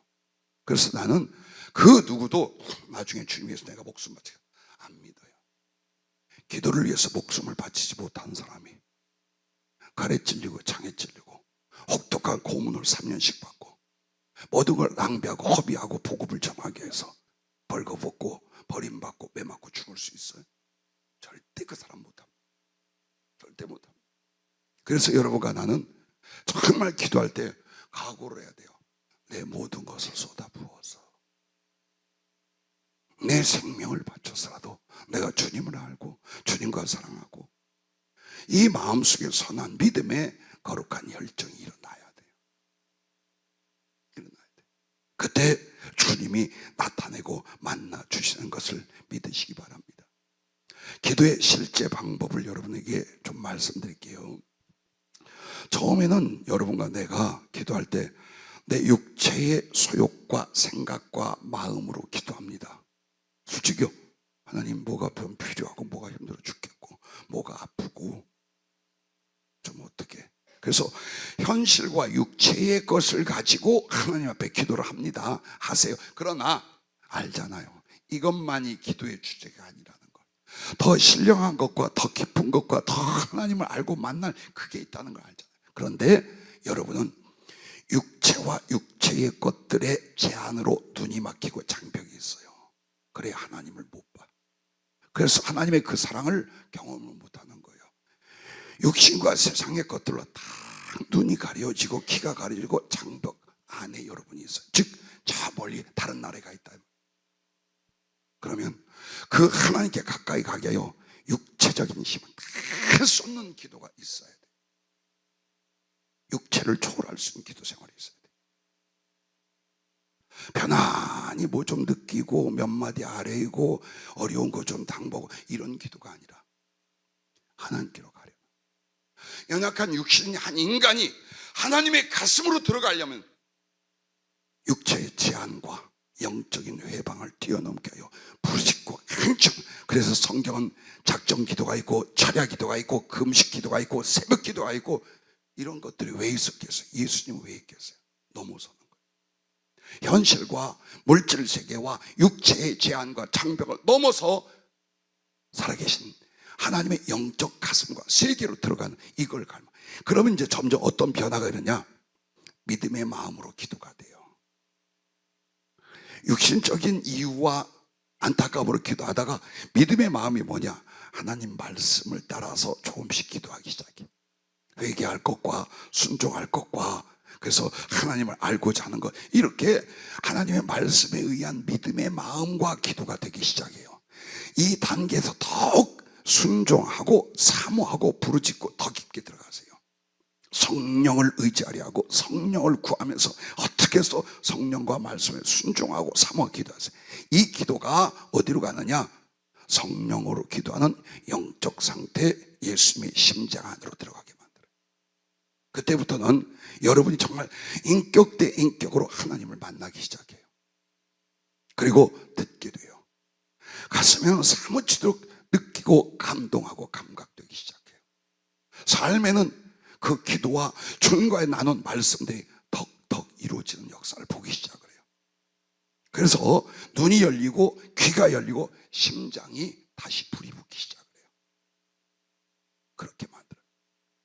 그래서 나는 그 누구도 나중에 주님 위해서 내가 목숨 바치고 안 믿어요. 기도를 위해서 목숨을 바치지 못한 사람이 가래 찔리고 창에 찔리고 혹독한 고문을 3년씩 받고 모든 걸 낭비하고 허비하고 보급을 전하기 위해서 벌거벗고 버림받고 매맞고 죽을 수 있어요? 절대 그 사람 못합니다. 절대 못합니다. 그래서 여러분과 나는 정말 기도할 때 각오를 해야 돼요. 내 모든 것을 쏟아부어서 내 생명을 바쳐서라도 내가 주님을 알고 주님과 사랑하고 이 마음속에 선한 믿음의 거룩한 열정이 일어나야 돼요. 일어나야 돼요. 그때 주님이 나타내고 만나 주시는 것을 믿으시기 바랍니다. 기도의 실제 방법을 여러분에게 좀 말씀드릴게요. 처음에는 여러분과 내가 기도할 때 내 육체의 소욕과 생각과 마음으로 기도합니다. 솔직히요. 하나님 뭐가 필요하고 뭐가 힘들어 죽겠고 뭐가 아프고 좀 어떻게. 그래서 현실과 육체의 것을 가지고 하나님 앞에 기도를 합니다. 하세요. 그러나 알잖아요. 이것만이 기도의 주제가 아니라는 걸. 더 신령한 것과 더 깊은 것과 더 하나님을 알고 만날 그게 있다는 걸 알잖아요. 그런데 여러분은 육체와 육체의 것들의 제한으로 눈이 막히고 장벽이 있어요. 그래야 하나님을 못 봐. 그래서 하나님의 그 사랑을 경험을 못하는 거예요. 육신과 세상의 것들로 다 눈이 가려지고 귀가 가려지고 장벽 안에 여러분이 있어요. 즉 저 멀리 다른 나라가 있다. 그러면 그 하나님께 가까이 가게 하여 육체적인 힘을 다 쏟는 기도가 있어야 돼. 육체를 초월할 수 있는 기도 생활이 있어야 돼. 편안히 뭐 좀 느끼고 몇 마디 아뢰고 어려운 거 좀 당보고 이런 기도가 아니라 하나님께로 가려. 연약한 육신이 한 인간이 하나님의 가슴으로 들어가려면 육체의 제한과 영적인 회방을 뛰어넘게 하여 부르짖고 강청. 그래서 성경은 작정 기도가 있고 철야 기도가 있고 금식 기도가 있고 새벽 기도가 있고 이런 것들이 왜 있었겠어요? 예수님은 왜 있겠어요? 넘어서는 거예요. 현실과 물질 세계와 육체의 제한과 장벽을 넘어서 살아계신 하나님의 영적 가슴과 세계로 들어가는 이걸 갈망. 그러면 이제 점점 어떤 변화가 일어나냐? 믿음의 마음으로 기도가 돼요. 육신적인 이유와 안타까움으로 기도하다가 믿음의 마음이 뭐냐? 하나님 말씀을 따라서 조금씩 기도하기 시작해. 회개할 것과 순종할 것과 그래서 하나님을 알고자 하는 것, 이렇게 하나님의 말씀에 의한 믿음의 마음과 기도가 되기 시작해요. 이 단계에서 더욱 순종하고 사모하고 부르짖고 더 깊게 들어가세요. 성령을 의지하려 하고 성령을 구하면서 어떻게 해서 성령과 말씀에 순종하고 사모하고 기도하세요. 이 기도가 어디로 가느냐? 성령으로 기도하는 영적 상태, 예수님의 심장 안으로 들어가게 만들어요. 그때부터는 여러분이 정말 인격 대 인격으로 하나님을 만나기 시작해요. 그리고 듣게 돼요. 가슴에는 사무치도록 느끼고 감동하고 감각되기 시작해요. 삶에는 그 기도와 주님과의 나눈 말씀들이 덕덕 이루어지는 역사를 보기 시작을 해요. 그래서 눈이 열리고 귀가 열리고 심장이 다시 불이 붙기 시작을 해요. 그렇게 만들어요.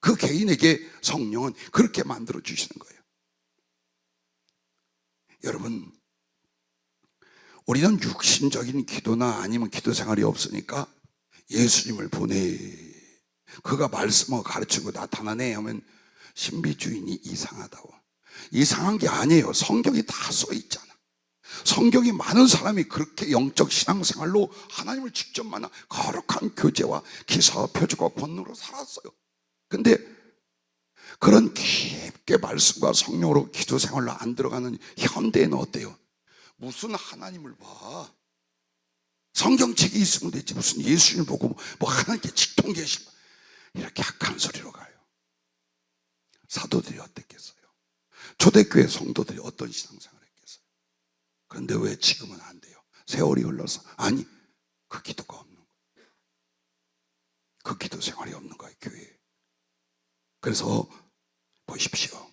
그 개인에게 성령은 그렇게 만들어 주시는 거예요. 여러분, 우리는 육신적인 기도나 아니면 기도 생활이 없으니까 예수님을 보내, 그가 말씀을 가르치고 나타나네 하면 신비주의인이 이상하다고. 이상한 게 아니에요. 성경이 다 써 있잖아. 성경이 많은 사람이 그렇게 영적 신앙생활로 하나님을 직접 만나 거룩한 교제와 기사와 표적과 권능으로 살았어요. 근데 그런 깊게 말씀과 성령으로 기도 생활로 안 들어가는 현대에는 어때요? 무슨 하나님을 봐? 성경책이 있으면 되지 무슨 예수님 보고 뭐 하나님께 직통 계시고 이렇게 악한 소리로 가요. 사도들이 어땠겠어요? 초대교회 성도들이 어떤 신앙생활을 했겠어요? 그런데 왜 지금은 안 돼요? 세월이 흘러서. 아니, 그 기도가 없는 거예요. 그 기도 생활이 없는 거예요, 교회에. 그래서 보십시오.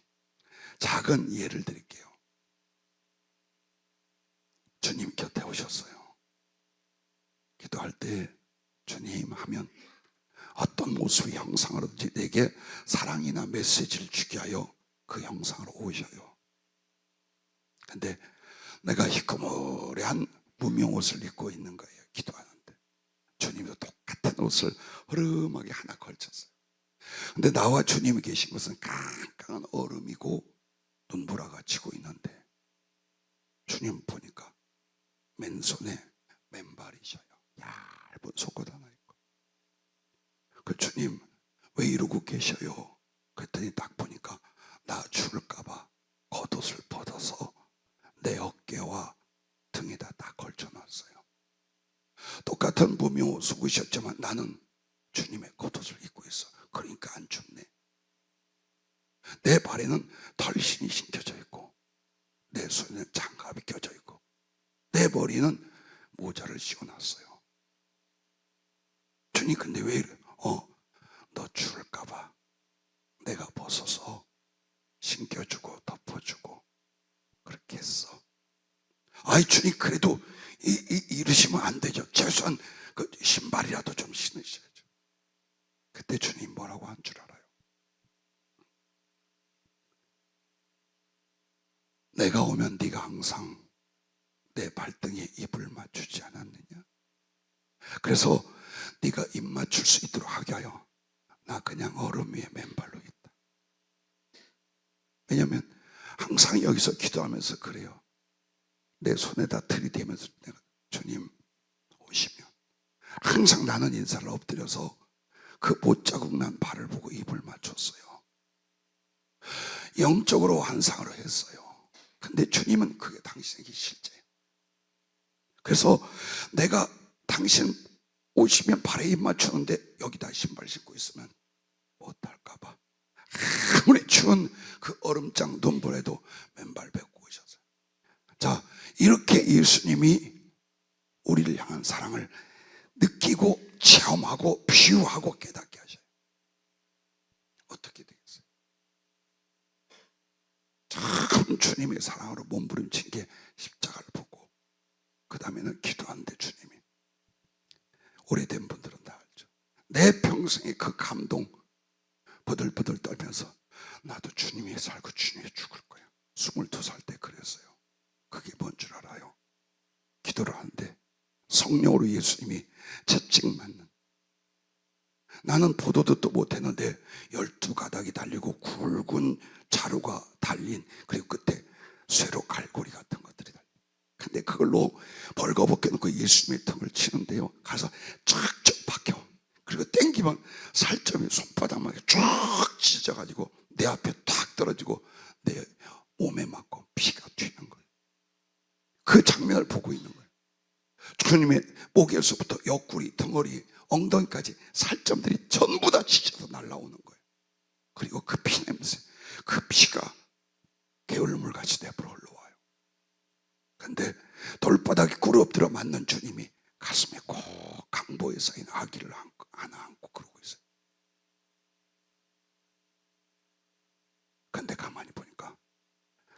작은 예를 드릴게요. 주님 곁에 오셨어요. 기도할 때 주님 하면 어떤 모습의 형상으로든지 내게 사랑이나 메시지를 주게 하여 그 형상으로 오셔요. 근데 내가 희끄무레한 무명 옷을 입고 있는 거예요. 기도하는데 주님도 똑같은 옷을 흐름하게 하나 걸쳤어요. 근데 나와 주님이 계신 것은 깜깜한 얼음이고 눈보라가 치고 있는데 주님 보니까 맨손에 맨발이셔요. 얇은 속옷 하나 입고. 그 주님 왜 이러고 계셔요? 그랬더니 딱 보니까 나 죽을까봐 겉옷을 벗어서 내 어깨와 등에다 딱 걸쳐놨어요. 똑같은 무명 속옷이었지만 나는 주님의 겉옷을 입고 있어. 그러니까 안 춥네. 내 발에는 털신이 신겨져 있고 내 손에는 장갑이 껴져 있고 내 머리는 모자를 씌워놨어요. 주님 근데 왜 이래? 너 추울까봐 내가 벗어서 신겨주고 덮어주고 그렇게 했어. 아이 주님 그래도 이러시면 안 되죠. 최소한 그 신발이라도 좀 신으셔야죠. 그때 주님 뭐라고 한 줄 알아요? 내가 오면 네가 항상 내 발등에 입을 맞추지 않았느냐? 그래서 네가 입 맞출 수 있도록 하게 하여 나 그냥 얼음 위에 맨발로 있다. 왜냐하면 항상 여기서 기도하면서 그래요. 내 손에다 들이대면서 내가 주님 오시면 항상 나는 인사를 엎드려서 그 못자국 난 발을 보고 입을 맞췄어요. 영적으로 환상으로 했어요. 근데 주님은 그게 당신에게 실제예요. 그래서 내가 당신 오시면 발에 입 맞추는데 여기다 신발 신고 있으면 못할까봐 아무리 추운 그 얼음장 눈보라도 맨발 뱉고 오셨어요. 자, 이렇게 예수님이 우리를 향한 사랑을 느끼고 체험하고 비유하고 깨닫게 하셔요. 어떻게 되겠어요? 참 주님의 사랑으로 몸부림친 게 십자가를 보고 그 다음에는 기도하는데 주님이, 오래된 분들은 다 알죠. 내 평생의 그 감동 버들버들 떨면서 나도 주님이 살고 주님이 죽을 거야. 22살 때 그랬어요. 그게 뭔 줄 알아요? 기도를 하는데 성령으로 예수님이 채찍 맞는, 나는 보도 듣도 못했는데 12가닥이 달리고 굵은 자루가 달린, 그리고 끝에 쇠로 갈고리 같은 것들이 달린, 근데 그걸로 벌거벗겨 놓고 예수님의 등을 치는데요, 가서 쫙쫙 박혀. 그리고 땡기면 살점이 손바닥만에 쫙 찢어가지고 내 앞에 탁 떨어지고 내 몸에 맞고 피가 튀는 거예요. 그 장면을 보고 있는 거예요. 주님의 목에서부터 옆구리, 덩어리, 엉덩이까지 살점들이 전부 다 찢어서 날아오는 거예요. 그리고 그 피냄새, 그 피가 게을물같이 내버려 흘러와요. 근데 돌바닥에 꿇어엎드려 맞는 주님이 가슴에 꼭 강보에 쌓인 아기를 하나 안고 그러고 있어요. 근데 가만히 보니까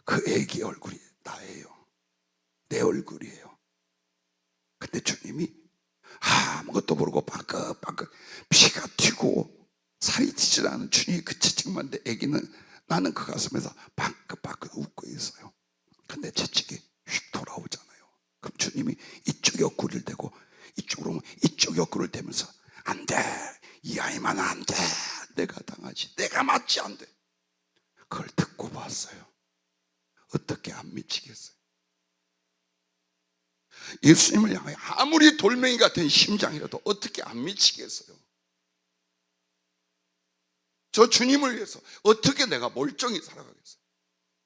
그 아기 얼굴이 나예요. 내 얼굴이에요. 근데 주님이 아무것도 모르고 빠끗빠끗 피가 튀고 살이 찌질 않은 주님이 그 채찍만데 아기는, 나는 그 가슴에서 빠끗빠끗 웃고 있어요. 근데 채찍이 휙 돌아오잖아요. 그럼 주님이 이쪽 옆구리를 대고 이쪽으로 오면 이쪽 옆구리를 대면서 안 돼, 이 아이만 안 돼, 내가 당하지, 내가 맞지 안 돼. 그걸 듣고 봤어요. 어떻게 안 미치겠어요? 예수님을 향해 아무리 돌멩이 같은 심장이라도 어떻게 안 미치겠어요? 저 주님을 위해서 어떻게 내가 멀쩡히 살아가겠어요?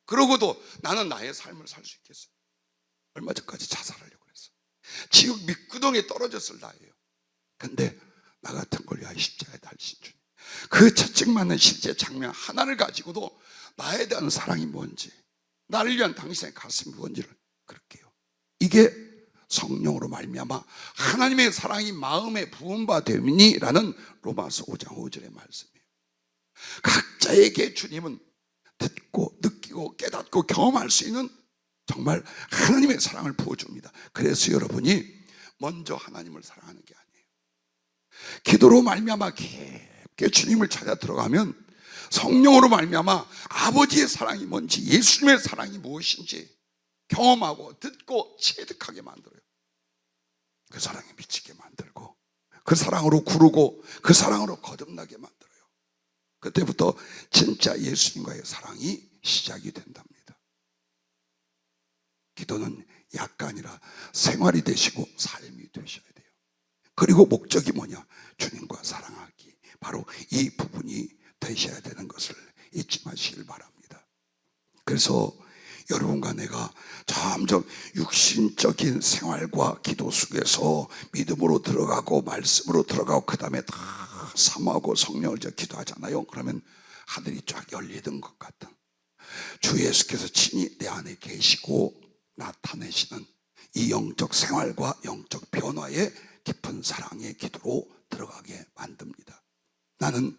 그러고도 나는 나의 삶을 살 수 있겠어요? 얼마 전까지 자살하려고 했어요. 지옥 밑구덩이에 떨어졌을 나예요. 근데 나 같은 걸 위하여 십자가에 달리신 주님, 그 채찍 맞는 실제 장면 하나를 가지고도 나에 대한 사랑이 뭔지, 나를 위한 당신의 가슴이 뭔지를 그렇게 해요. 이게 성령으로 말미암아 하나님의 사랑이 마음에 부은 바 되니라는 로마서 5장 5절의 말씀이에요. 각자에게 주님은 듣고 느끼고 깨닫고 경험할 수 있는 정말 하나님의 사랑을 부어줍니다. 그래서 여러분이 먼저 하나님을 사랑하는 게 아니에요. 기도로 말미암아 깊게 주님을 찾아 들어가면 성령으로 말미암아 아버지의 사랑이 뭔지, 예수님의 사랑이 무엇인지 경험하고 듣고 체득하게 만들어요. 그 사랑에 미치게 만들고 그 사랑으로 구르고 그 사랑으로 거듭나게 만들어요. 그때부터 진짜 예수님과의 사랑이 시작이 된답니다. 기도는 약가 아니라 생활이 되시고 삶이 되셔야 돼요. 그리고 목적이 뭐냐? 주님과 사랑하기. 바로 이 부분이 되셔야 되는 것을 잊지 마시길 바랍니다. 그래서 여러분과 내가 점점 육신적인 생활과 기도 속에서 믿음으로 들어가고 말씀으로 들어가고 그 다음에 다 사모하고 성령을 기도하잖아요. 그러면 하늘이 쫙 열리는 것 같은, 주 예수께서 친히 내 안에 계시고 나타내시는 이 영적 생활과 영적 변화의 깊은 사랑의 기도로 들어가게 만듭니다. 나는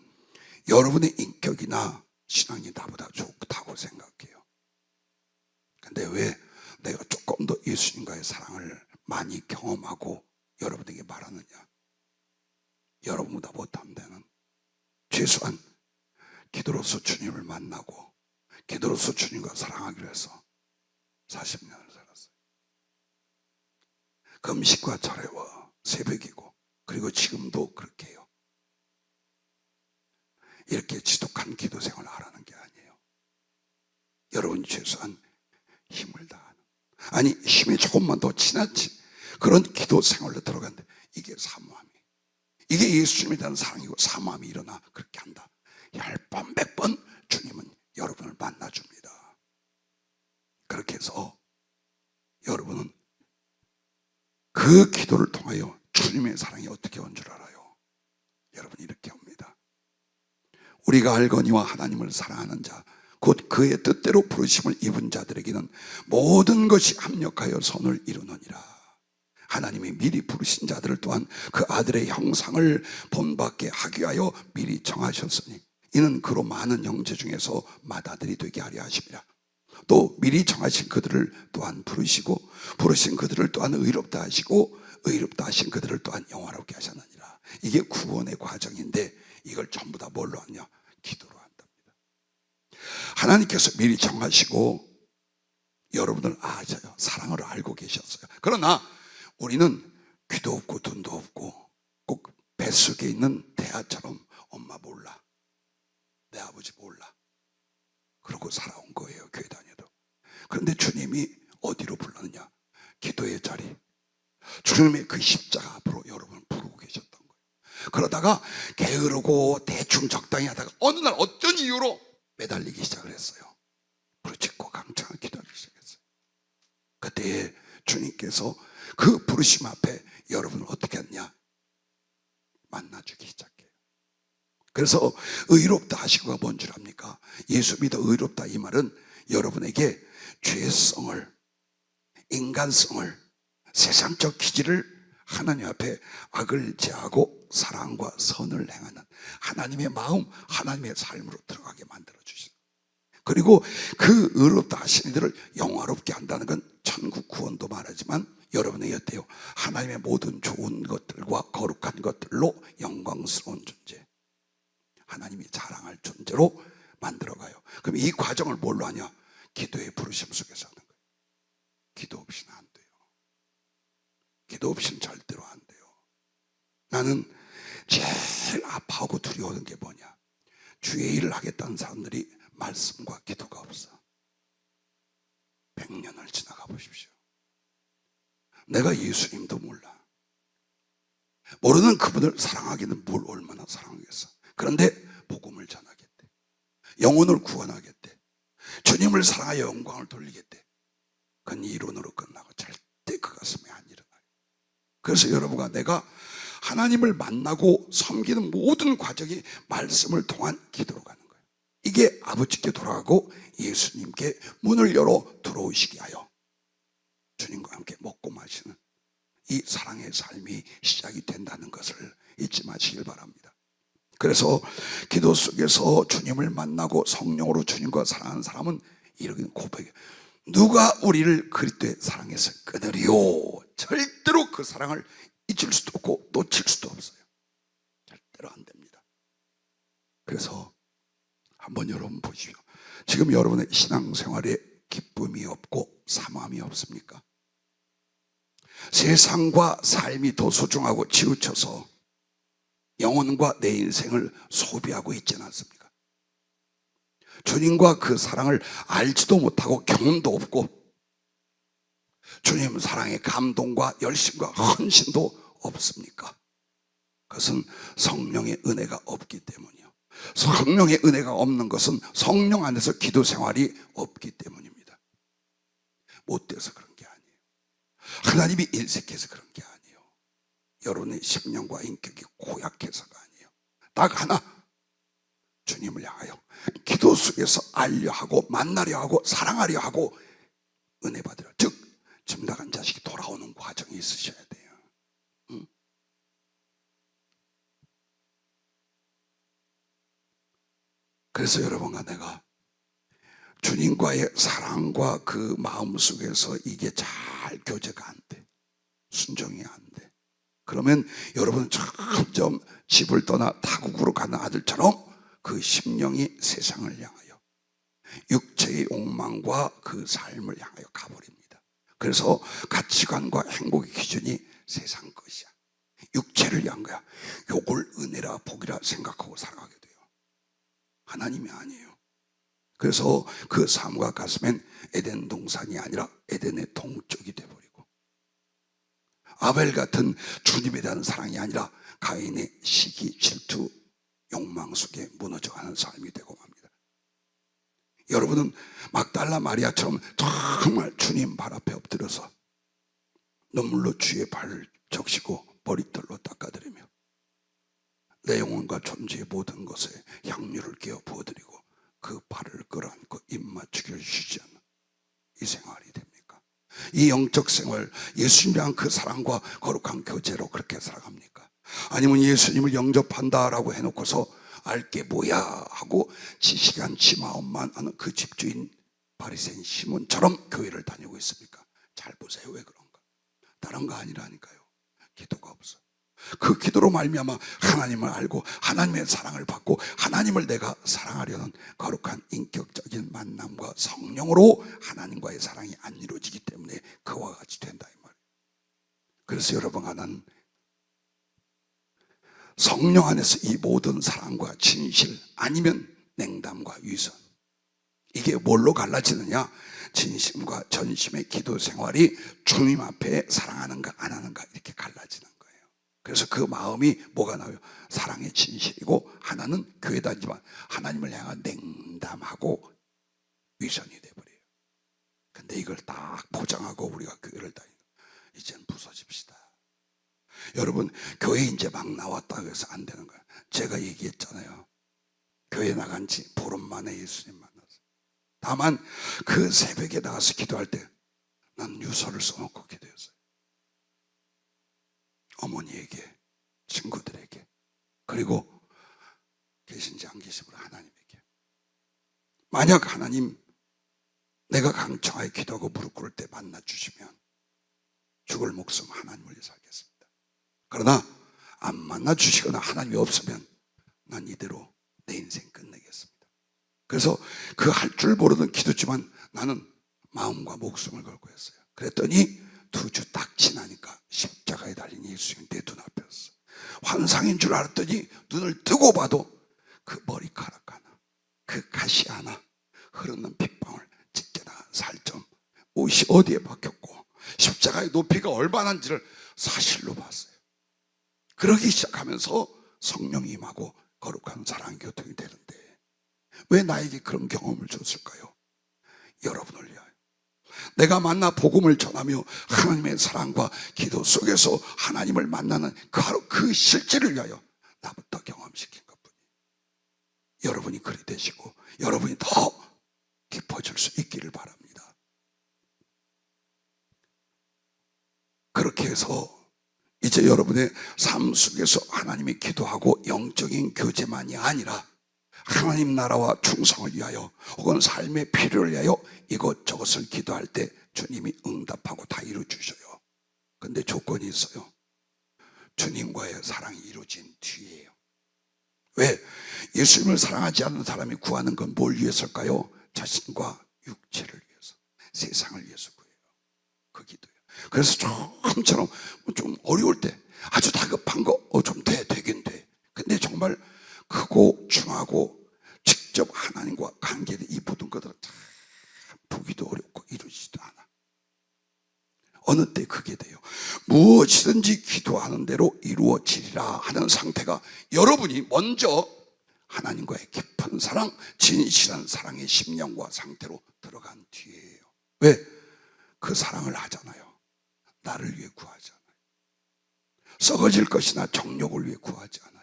여러분의 인격이나 신앙이 나보다 좋다고 생각해요. 근데 왜 내가 조금 더 예수님과의 사랑을 많이 경험하고 여러분에게 말하느냐? 여러분보다 못하면 되는, 최소한 기도로서 주님을 만나고 기도로서 주님과 사랑하기로 해서 40년을 살았어요. 금식과 절회와 새벽이고, 그리고 지금도 그렇게 해요. 이렇게 지독한 기도 생활을 하라는 게 아니에요. 여러분 최소한 힘을 다하는, 아니 힘이 조금만 더 지나치 그런 기도 생활로 들어간대. 이게 사모함이, 이게 예수님에 대한 사랑이고 사모함이 일어나 그렇게 한다. 10번 100번 주님은 여러분을 만나줍니다. 그렇게 해서 여러분은 그 기도를 통하여 주님의 사랑이 어떻게 온 줄 알아요? 여러분 이렇게 옵니다. 우리가 알거니와 하나님을 사랑하는 자 곧 그의 뜻대로 부르심을 입은 자들에게는 모든 것이 합력하여 선을 이루느니라. 하나님이 미리 부르신 자들을 또한 그 아들의 형상을 본받게 하기 위하여 미리 정하셨으니 이는 그로 많은 형제 중에서 맏아들이 되게 하려 하심이라. 또 미리 정하신 그들을 또한 부르시고 부르신 그들을 또한 의롭다 하시고 의롭다 하신 그들을 또한 영화롭게 하셨느니라. 이게 구원의 과정인데 이걸 전부 다 뭘로 하냐? 기도로 한답니다. 하나님께서 미리 정하시고 여러분을 아셔요. 사랑을 알고 계셨어요. 그러나 우리는 귀도 없고 눈도 없고 꼭 뱃속에 있는 대하처럼 엄마 몰라, 내 아버지 몰라, 그러고 살아온 거예요. 교회 다녀도. 그런데 주님이 어디로 불렀느냐? 기도의 자리, 주님의 그 십자가 앞으로 여러분을 부르고 계셨던 거예요. 그러다가 게으르고 대충 적당히 하다가 어느 날 어떤 이유로 매달리기 시작을 했어요. 부르짖고 강창을 기도하기 시작했어요. 그때 주님께서 그 부르심 앞에 여러분을 어떻게 했냐? 만나주기 시작해요. 그래서 의롭다 하시고가 뭔 줄 압니까? 예수 믿어 의롭다, 이 말은 여러분에게 죄성을, 인간성을, 세상적 기질을 하나님 앞에 악을 제하고 사랑과 선을 행하는 하나님의 마음, 하나님의 삶으로 들어가게 만들어주시는, 그리고 그 의롭다 하신 이들을 영화롭게 한다는 건 천국 구원도 말하지만 여러분의 어때요? 하나님의 모든 좋은 것들과 거룩한 것들로 영광스러운 존재, 하나님이 자랑할 존재로 만들어가요. 그럼 이 과정을 뭘로 하냐? 기도의 부르심 속에서 하는 거예요. 기도 없이는 안 돼요. 기도 없이는 절대로 안 돼요. 나는 제일 아파하고 두려워하는 게 뭐냐? 주의 일을 하겠다는 사람들이 말씀과 기도가 없어. 100년을 지나가 보십시오. 내가 예수님도 몰라. 모르는 그분을 사랑하기는 뭘 얼마나 사랑하겠어. 그런데 복음을 전하겠대, 영혼을 구원하겠대, 주님을 사랑하여 영광을 돌리겠대. 그건 이론으로 끝나고 절대 그 가슴에 안 일어나요. 그래서 여러분과 내가 하나님을 만나고 섬기는 모든 과정이 말씀을 통한 기도로 가는 거예요. 이게 아버지께 돌아가고 예수님께 문을 열어 들어오시게 하여 주님과 함께 먹고 마시는 이 사랑의 삶이 시작이 된다는 것을 잊지 마시길 바랍니다. 그래서 기도 속에서 주님을 만나고 성령으로 주님과 사랑하는 사람은 이렇게 고백해요. 누가 우리를 그리스도의 사랑에서 끊으리요? 절대로 그 사랑을 잊을 수도 없고 놓칠 수도 없어요. 절대로 안 됩니다. 그래서 한번 여러분 보십시오. 지금 여러분의 신앙생활에 기쁨이 없고 사모함이 없습니까? 세상과 삶이 더 소중하고 치우쳐서 영혼과 내 인생을 소비하고 있지는 않습니까? 주님과 그 사랑을 알지도 못하고 경험도 없고 주님 사랑의 감동과 열심과 헌신도 없습니까? 그것은 성령의 은혜가 없기 때문이요. 성령의 은혜가 없는 것은 성령 안에서 기도 생활이 없기 때문입니다. 못돼서 그런 게 아니에요. 하나님이 인색해서 그런 게 아니에요. 여러분의 심령과 인격이 고약해서가 아니에요. 딱 하나, 주님을 향하여 기도 속에서 알려 하고 만나려 하고 사랑하려 하고 은혜 받으려, 즉 짐나간 자식이 돌아오는 과정이 있으셔야 돼요. 그래서 여러분과 내가 주님과의 사랑과 그 마음 속에서 이게 잘 교제가 안 돼, 순종이 안 돼. 그러면 여러분은 점점 집을 떠나 타국으로 가는 아들처럼 그 심령이 세상을 향하여 육체의 욕망과 그 삶을 향하여 가버립니다. 그래서 가치관과 행복의 기준이 세상 것이야. 육체를 위한 거야. 요걸 은혜라 복이라 생각하고 살아가게 돼요. 하나님이 아니에요. 그래서 그 삶과 가슴엔 에덴 동산이 아니라 에덴의 동쪽이 돼버리고, 아벨 같은 주님에 대한 사랑이 아니라 가인의 시기, 질투, 욕망 속에 무너져가는 삶이 되고 맙니다. 여러분은 막달라 마리아처럼 정말 주님 발 앞에 엎드려서 눈물로 주의 발을 적시고 머리털로 닦아드리며 내 영혼과 존재의 모든 것에 향유를 끼워 부어드리고 그 발을 끌어안고 입 맞추기를 쉬지 않는 이 생활이 됩니까? 이 영적 생활, 예수님이랑 그 사랑과 거룩한 교제로 그렇게 살아갑니까? 아니면 예수님을 영접한다라고 해놓고서 알게 뭐야 하고 지시간 지 마음만 하는 그 집주인 바리새인 시몬처럼 교회를 다니고 있습니까? 잘 보세요. 왜 그런가? 다른 거 아니라니까요. 기도가 없어. 그 기도로 말미암아 하나님을 알고 하나님의 사랑을 받고 하나님을 내가 사랑하려는 거룩한 인격적인 만남과 성령으로 하나님과의 사랑이 안 이루어지기 때문에 그와 같이 된다 이 말이에요. 그래서 여러분, 하나는 성령 안에서 이 모든 사랑과 진실 아니면 냉담과 위선, 이게 뭘로 갈라지느냐? 진심과 전심의 기도 생활이 주님 앞에 사랑하는가 안 하는가 이렇게 갈라지는 거예요. 그래서 그 마음이 뭐가 나와요? 사랑의 진실이고, 하나는 교회 다니지만 하나님을 향한 냉담하고 위선이 돼버려요. 근데 이걸 딱 포장하고 우리가 교회를 다니는, 이젠 부서집시다. 여러분, 교회 이제 막 나왔다고 해서 안 되는 거예요. 제가 얘기했잖아요. 교회 나간 지 보름 만에 예수님 만났어요. 다만 그 새벽에 나가서 기도할 때 난 유서를 써놓고 기도했어요. 어머니에게, 친구들에게, 그리고 계신지 안 계신지 하나님에게. 만약 하나님 내가 강청하게 기도하고 무릎 꿇을 때 만나주시면 죽을 목숨 하나님을 위해 살겠습니다. 그러나 안 만나주시거나 하나님이 없으면 난 이대로 내 인생 끝내겠습니다. 그래서 그 할 줄 모르는 기도지만 나는 마음과 목숨을 걸고 했어요. 그랬더니 2주 딱 지나니까 십자가에 달린 예수님 내 눈앞이었어. 환상인 줄 알았더니 눈을 뜨고 봐도 그 머리카락 하나, 그 가시 하나, 흐르는 핏방울, 찢겨나간 살점, 옷이 어디에 박혔고 십자가의 높이가 얼마나인지를 사실로 봤어요. 그러기 시작하면서 성령이 임하고 거룩한 사랑 교통이 되는데, 왜 나에게 그런 경험을 줬을까요? 여러분을 위하여. 내가 만나 복음을 전하며 하나님의 사랑과 기도 속에서 하나님을 만나는 바로 그 실제를 위하여 나부터 경험시킨 것뿐이에요. 여러분이 그리 되시고 여러분이 더 깊어질 수 있기를 바랍니다. 그렇게 해서 이제 여러분의 삶 속에서 하나님이 기도하고 영적인 교제만이 아니라 하나님 나라와 충성을 위하여 혹은 삶의 필요를 위하여 이것저것을 기도할 때 주님이 응답하고 다 이루어주셔요. 근데 조건이 있어요. 주님과의 사랑이 이루어진 뒤에요. 왜? 예수님을 사랑하지 않는 사람이 구하는 건 뭘 위해서일까요? 자신과 육체를 위해서, 세상을 위해서 구해요. 그 기도예요. 그래서 좀처럼 좀 어려울 때 아주 다급한 거 좀 되긴 돼. 근데 정말 크고 중하고 직접 하나님과 관계된 이 모든 것들은 참 보기도 어렵고 이루어지지도 않아. 어느 때 그게 돼요. 무엇이든지 기도하는 대로 이루어지리라 하는 상태가 여러분이 먼저 하나님과의 깊은 사랑, 진실한 사랑의 심령과 상태로 들어간 뒤에요. 왜? 그 사랑을 하잖아요. 나를 위해 구하지 않아요. 썩어질 것이나 정욕을 위해 구하지 않아요.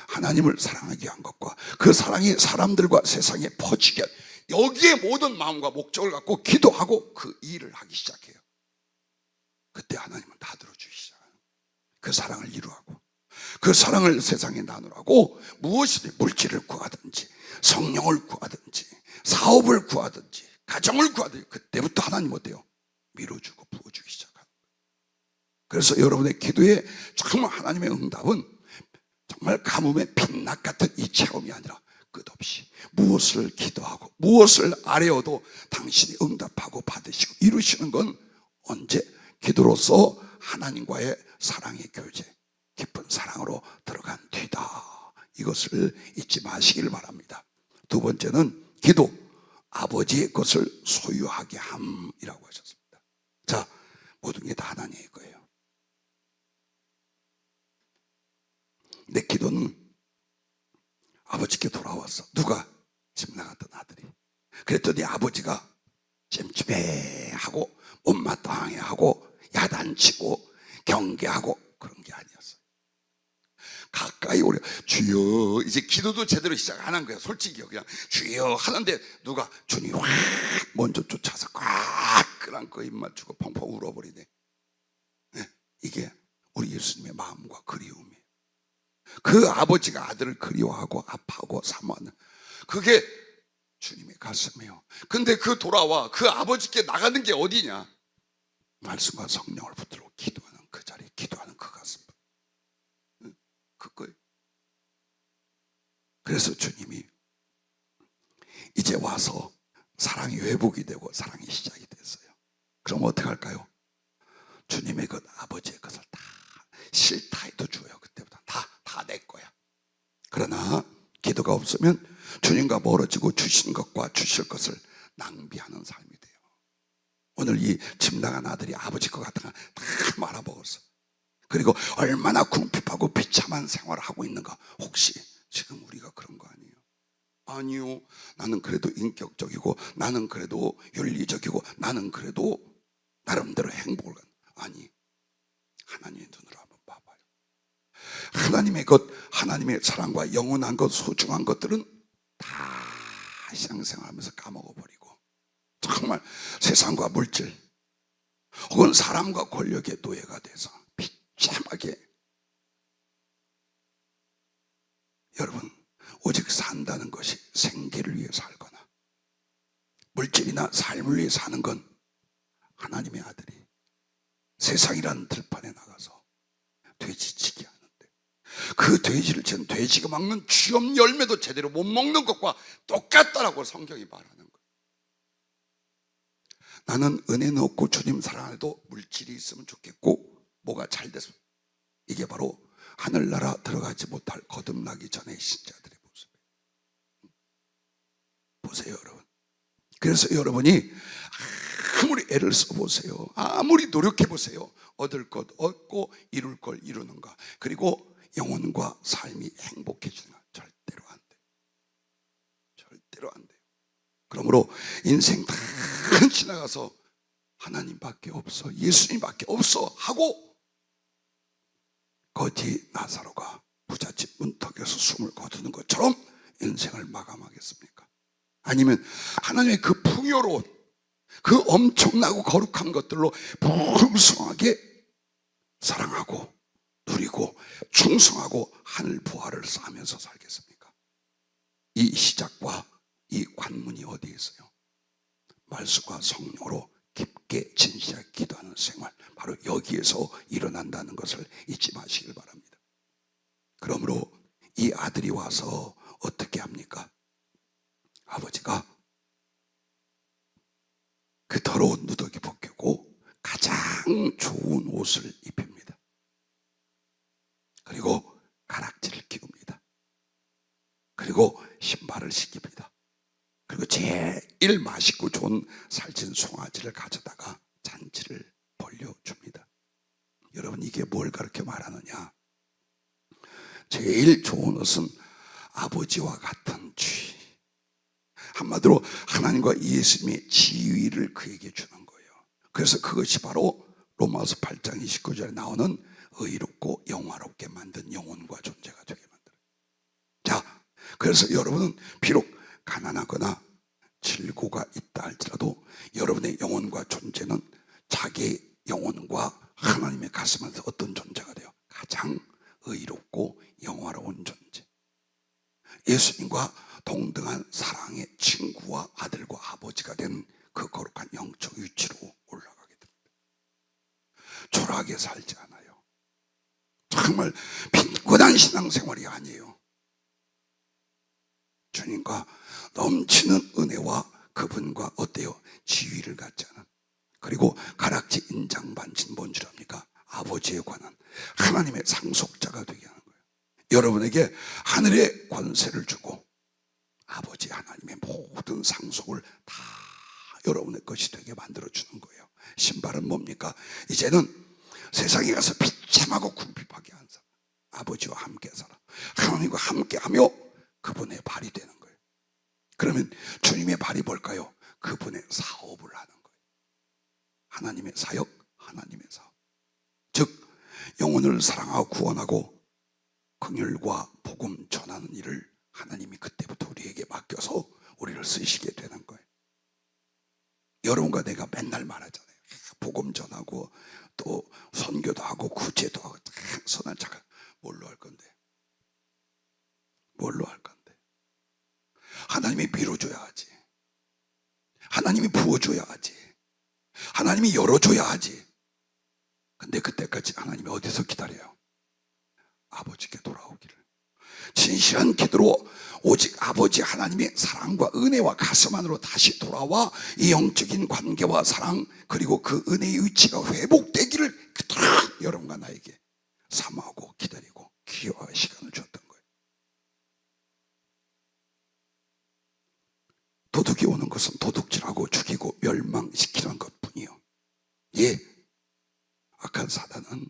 하나님을 사랑하기 위한 것과 그 사랑이 사람들과 세상에 퍼지게, 여기에 모든 마음과 목적을 갖고 기도하고 그 일을 하기 시작해요. 그때 하나님은 다 들어주시죠. 그 사랑을 이루하고 그 사랑을 세상에 나누라고 무엇이든 물질을 구하든지 성령을 구하든지 사업을 구하든지 가정을 구하든지 그때부터 하나님 어때요? 밀어주고 부어주기 시작하는 거예요. 그래서 여러분의 기도에 정말 하나님의 응답은 정말 가뭄의 빛낮 같은 이 체험이 아니라 끝없이 무엇을 기도하고 무엇을 아뢰어도 당신이 응답하고 받으시고 이루시는 건 언제? 기도로서 하나님과의 사랑의 교제, 깊은 사랑으로 들어간 뒤다. 이것을 잊지 마시길 바랍니다. 두 번째는 기도, 아버지의 것을 소유하게 함이라고 하셨습니다. 자, 모든 게 다 하나님의 거예요. 내 기도는 아버지께 돌아왔어. 누가? 집 나갔던 아들이. 그랬더니 아버지가 찜찜해하고 못마땅해하고 야단치고 경계하고 그런 게 아니었어요. 가까이 오려. 주여. 이제 기도도 제대로 시작 안 한 거야. 솔직히 그냥 주여 하는데 누가 주님이 확 먼저 쫓아서 꽉 끌안고 입 맞추고 펑펑 울어버리네. 네, 이게 우리 예수님의 마음과 그리움이에요. 그 아버지가 아들을 그리워하고 아파하고 사모하는 그게 주님의 가슴이에요. 근데 그 돌아와 그 아버지께 나가는 게 어디냐? 말씀과 성령을 붙들고 기도하는 그 자리, 기도하는 그 가슴. 그거예요. 그래서 주님이 이제 와서 사랑이 회복이 되고 사랑이 시작이 됐어요. 그럼 어떻게 할까요? 주님의 것, 아버지의 것을 다 싫다 해도 줘요. 그때부터 다 내 거야. 그러나 기도가 없으면 주님과 멀어지고 주신 것과 주실 것을 낭비하는 삶이 돼요. 오늘 이 집 나간 아들이 아버지 것 같은 거 다 말아먹었어. 그리고 얼마나 궁핍하고 비참한 생활을 하고 있는가. 혹시 지금 우리가 그런 거 아니에요? 아니요. 나는 그래도 인격적이고 나는 그래도 윤리적이고 나는 그래도 나름대로 행복을 아니, 하나님의 눈으로 한번 봐봐요. 하나님의 것, 하나님의 사랑과 영원한 것, 소중한 것들은 다 신앙생활하면서 까먹어버리고 정말 세상과 물질 혹은 사람과 권력의 노예가 돼서 비참하게. 여러분, 오직 산다는 것이 생계를 위해 살거나 물질이나 삶을 위해 사는 건 하나님의 아들이 세상이라는 들판에 나가서 돼지치기 하는데 그 돼지를 친 돼지가 먹는 쥐엄 열매도 제대로 못 먹는 것과 똑같다라고 성경이 말하는 거예요. 나는 은혜는 없고 주님 사랑 안 해도 물질이 있으면 좋겠고 뭐가 잘 됐으면, 이게 바로 하늘나라 들어가지 못할 거듭나기 전의 신자들의 모습이에요. 보세요, 여러분. 그래서 여러분이 아무리 애를 써보세요, 아무리 노력해보세요, 얻을 것 얻고 이룰 걸 이루는가, 그리고 영혼과 삶이 행복해지는가? 절대로 안 돼요. 절대로 안 돼요. 그러므로 인생 다 지나가서 하나님밖에 없어, 예수님밖에 없어 하고 거지 나사로가 부잣집 문턱에서 숨을 거두는 것처럼 인생을 마감하겠습니까? 아니면 하나님의 그 풍요로운 그 엄청나고 거룩한 것들로 풍성하게 사랑하고 누리고 충성하고 하늘 부활을 쌓으면서 살겠습니까? 이 시작과 이 관문이 어디에 있어요? 말씀과 성령으로 깊게 진실하게 기도하는 생활, 바로 여기에서 일어난다는 것을 잊지 마시길 바랍니다. 그러므로 이 아들이 와서 어떻게 합니까? 아버지가 그 더러운 누더기 벗기고 가장 좋은 옷을 입힙니다. 그리고 가락지를 끼웁니다. 그리고 신발을 신깁니다. 그리고 제일 맛있고 좋은 살찐 송아지를 가져다가 잔치를 벌려줍니다. 여러분, 이게 뭘 그렇게 말하느냐? 제일 좋은 것은 아버지와 같은 지위, 한마디로 하나님과 예수님의 지위를 그에게 주는 거예요. 그래서 그것이 바로 로마서 8장 29절에 나오는 의롭고 영화롭게 만든 영혼과 존재가 되게 만들어요. 자, 그래서 여러분은 비록 가난하거나 질고가 있다 할지라도 여러분의 영혼과 존재는 자기 영혼과 하나님의 가슴에서 어떤 존재가 돼요? 가장 의롭고 영화로운 존재, 예수님과 동등한 사랑의 친구와 아들과 아버지가 된 그 거룩한 영적 위치로 올라가게 됩니다. 초라하게 살지 않아요. 정말 빈곤한 신앙생활이 아니에요. 주님과 넘치는 은혜와 그분과 어때요? 지위를 갖지 않은, 그리고 가락지 인장 반진 뭔 줄 압니까? 아버지에 관한 하나님의 상속자가 되게 하는 거예요. 여러분에게 하늘의 권세를 주고 아버지 하나님의 모든 상속을 다 여러분의 것이 되게 만들어주는 거예요. 신발은 뭡니까? 이제는 세상에 가서 비참하고 궁핍하게 한 사람, 아버지와 함께 살아 하나님과 함께하며 그분의 발이 되는 거예요. 그러면 주님의 발이 뭘까요? 그분의 사업을 하는 거예요. 하나님의 사역, 하나님의 사업. 즉 영혼을 사랑하고 구원하고 긍휼과 복음 전하는 일을 하나님이 그때부터 우리에게 맡겨서 우리를 쓰시게 되는 거예요. 여러분과 내가 맨날 말하잖아요. 복음 전하고 또 선교도 하고 구제도 하고 선한 착한 뭘로 할 건데? 뭘로 할 건데? 하나님이 밀어줘야 하지. 하나님이 부어줘야 하지. 하나님이 열어줘야 하지. 근데 그때까지 하나님이 어디서 기다려요? 아버지께 돌아오기를. 진실한 기도로 오직 아버지 하나님의 사랑과 은혜와 가슴 안으로 다시 돌아와 이 영적인 관계와 사랑 그리고 그 은혜의 위치가 회복되기를 그토록 여러분과 나에게 사모하고 기다리고 기여와 시간을 줬던 거예요. 도둑이 오는 것은 도둑질하고 죽이고 멸망시키는 것뿐이요. 예, 악한 사단은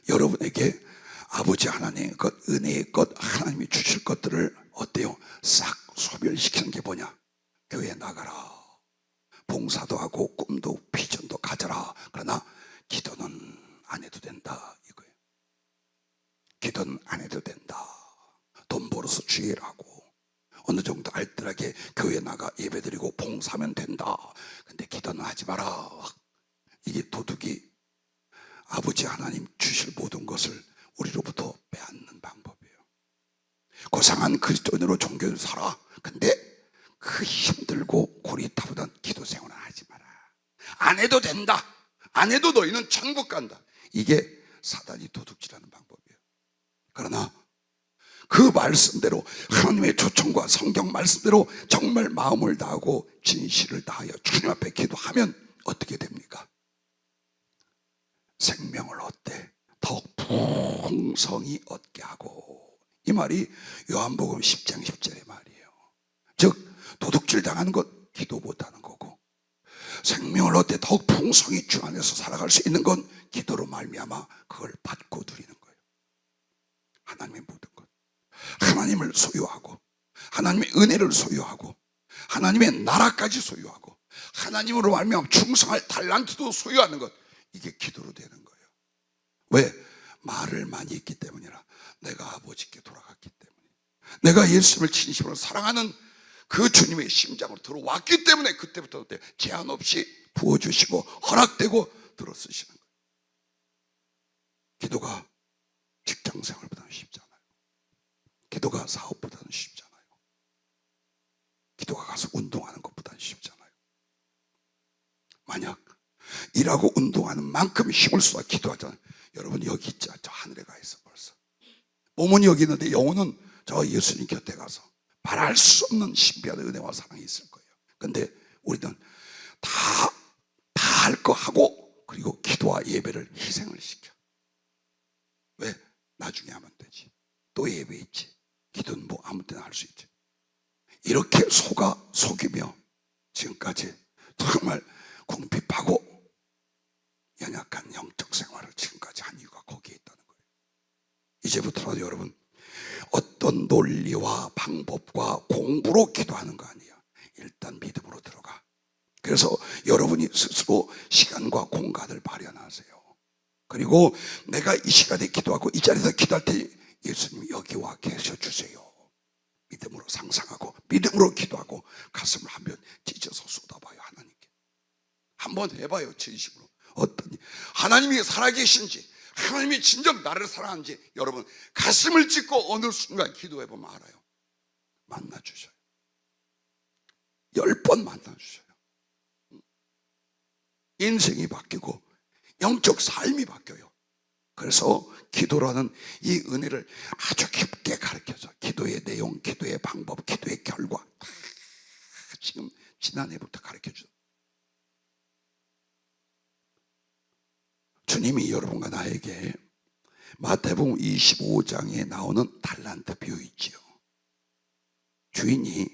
여러분에게 아버지 하나님의 것, 은혜의 것, 하나님이 주실 것들을 어때요? 싹 소멸시키는 게 뭐냐? 교회 나가라. 봉사도 하고 꿈도 비전도 가져라. 그러나 기도는 안 해도 된다 이거예요. 기도는 안 해도 된다. 돈 벌어서 주일하고 어느 정도 알뜰하게 교회 나가 예배드리고 봉사하면 된다. 근데 기도는 하지 마라. 이게 도둑이 아버지 하나님 주실 모든 것을 우리로부터 빼앗는 방법이에요. 고상한 그리스도인으로 종교를 살아. 근데 그 힘들고 고리타분한 기도 생활은 하지 마라. 안 해도 된다. 안 해도 너희는 천국 간다. 이게 사단이 도둑질하는 방법이에요. 그러나 그 말씀대로 하나님의 초청과 성경 말씀대로 정말 마음을 다하고 진실을 다하여 주님 앞에 기도하면 어떻게 됩니까? 생명을 얻되 더욱 풍성히 얻게 하고. 이 말이 요한복음 10장 10절의 말이에요. 즉 도둑질 당하는 것 기도 못하는 거고, 생명을 얻되 더욱 풍성히 주 안에서 살아갈 수 있는 건 기도로 말미암아 그걸 받고 누리는 거예요. 하나님의 모든 것, 하나님을 소유하고 하나님의 은혜를 소유하고 하나님의 나라까지 소유하고 하나님으로 말미암아 충성할 달란트도 소유하는 것, 이게 기도로 되는 거예요. 왜? 말을 많이 했기 때문이라. 내가 아버지께 돌아갔기 때문에, 내가 예수님을 진심으로 사랑하는 그 주님의 심장으로 들어왔기 때문에 그때부터 제한 없이 부어주시고 허락되고 들어쓰시는 거예요. 기도가 직장생활보다는 쉽지 않아요. 기도가 사업보다는 쉽지 않아요. 기도가 가서 운동하는 것보다는 쉽지 않아요. 만약 일하고 운동하는 만큼 힘을 쏟아 기도하잖아요. 여러분 여기 있죠. 저 하늘에 가 있어 벌써. 몸은 여기 있는데 영혼은 저 예수님 곁에 가서 말할 수 없는 신비한 은혜와 사랑이 있을 거예요. 근데 우리는 다 할 거 하고 그리고 기도와 예배를 희생을 시켜. 왜? 나중에 하면 되지. 또 예배 있지. 기도는 뭐 아무 때나 할 수 있지. 이렇게 속이며 지금까지 정말 궁핍하고 연약한 영적 생활을 지금까지 한 이유가 거기에 있다는 거예요. 이제부터라도 여러분 어떤 논리와 방법과 공부로 기도하는 거 아니에요. 일단 믿음으로 들어가. 그래서 여러분이 스스로 시간과 공간을 마련하세요. 그리고 내가 이 시간에 기도하고 이 자리에서 기도할 때 예수님 여기 와 계셔주세요. 믿음으로 상상하고 믿음으로 기도하고 가슴을 한번 찢어서 쏟아봐요. 하나님께 한번 해봐요. 진심으로. 어떠니 하나님이 살아계신지, 하나님이 진정 나를 사랑하는지 여러분 가슴을 찢고 어느 순간 기도해보면 알아요. 만나주셔요. 10번 만나주셔요. 인생이 바뀌고 영적 삶이 바뀌어요. 그래서 기도라는 이 은혜를 아주 깊게 가르쳐줘. 기도의 내용, 기도의 방법, 기도의 결과 지금 지난해부터 가르쳐줘. 주님이 여러분과 나에게 마태복음 25장에 나오는 달란트 비유 있지요. 주인이,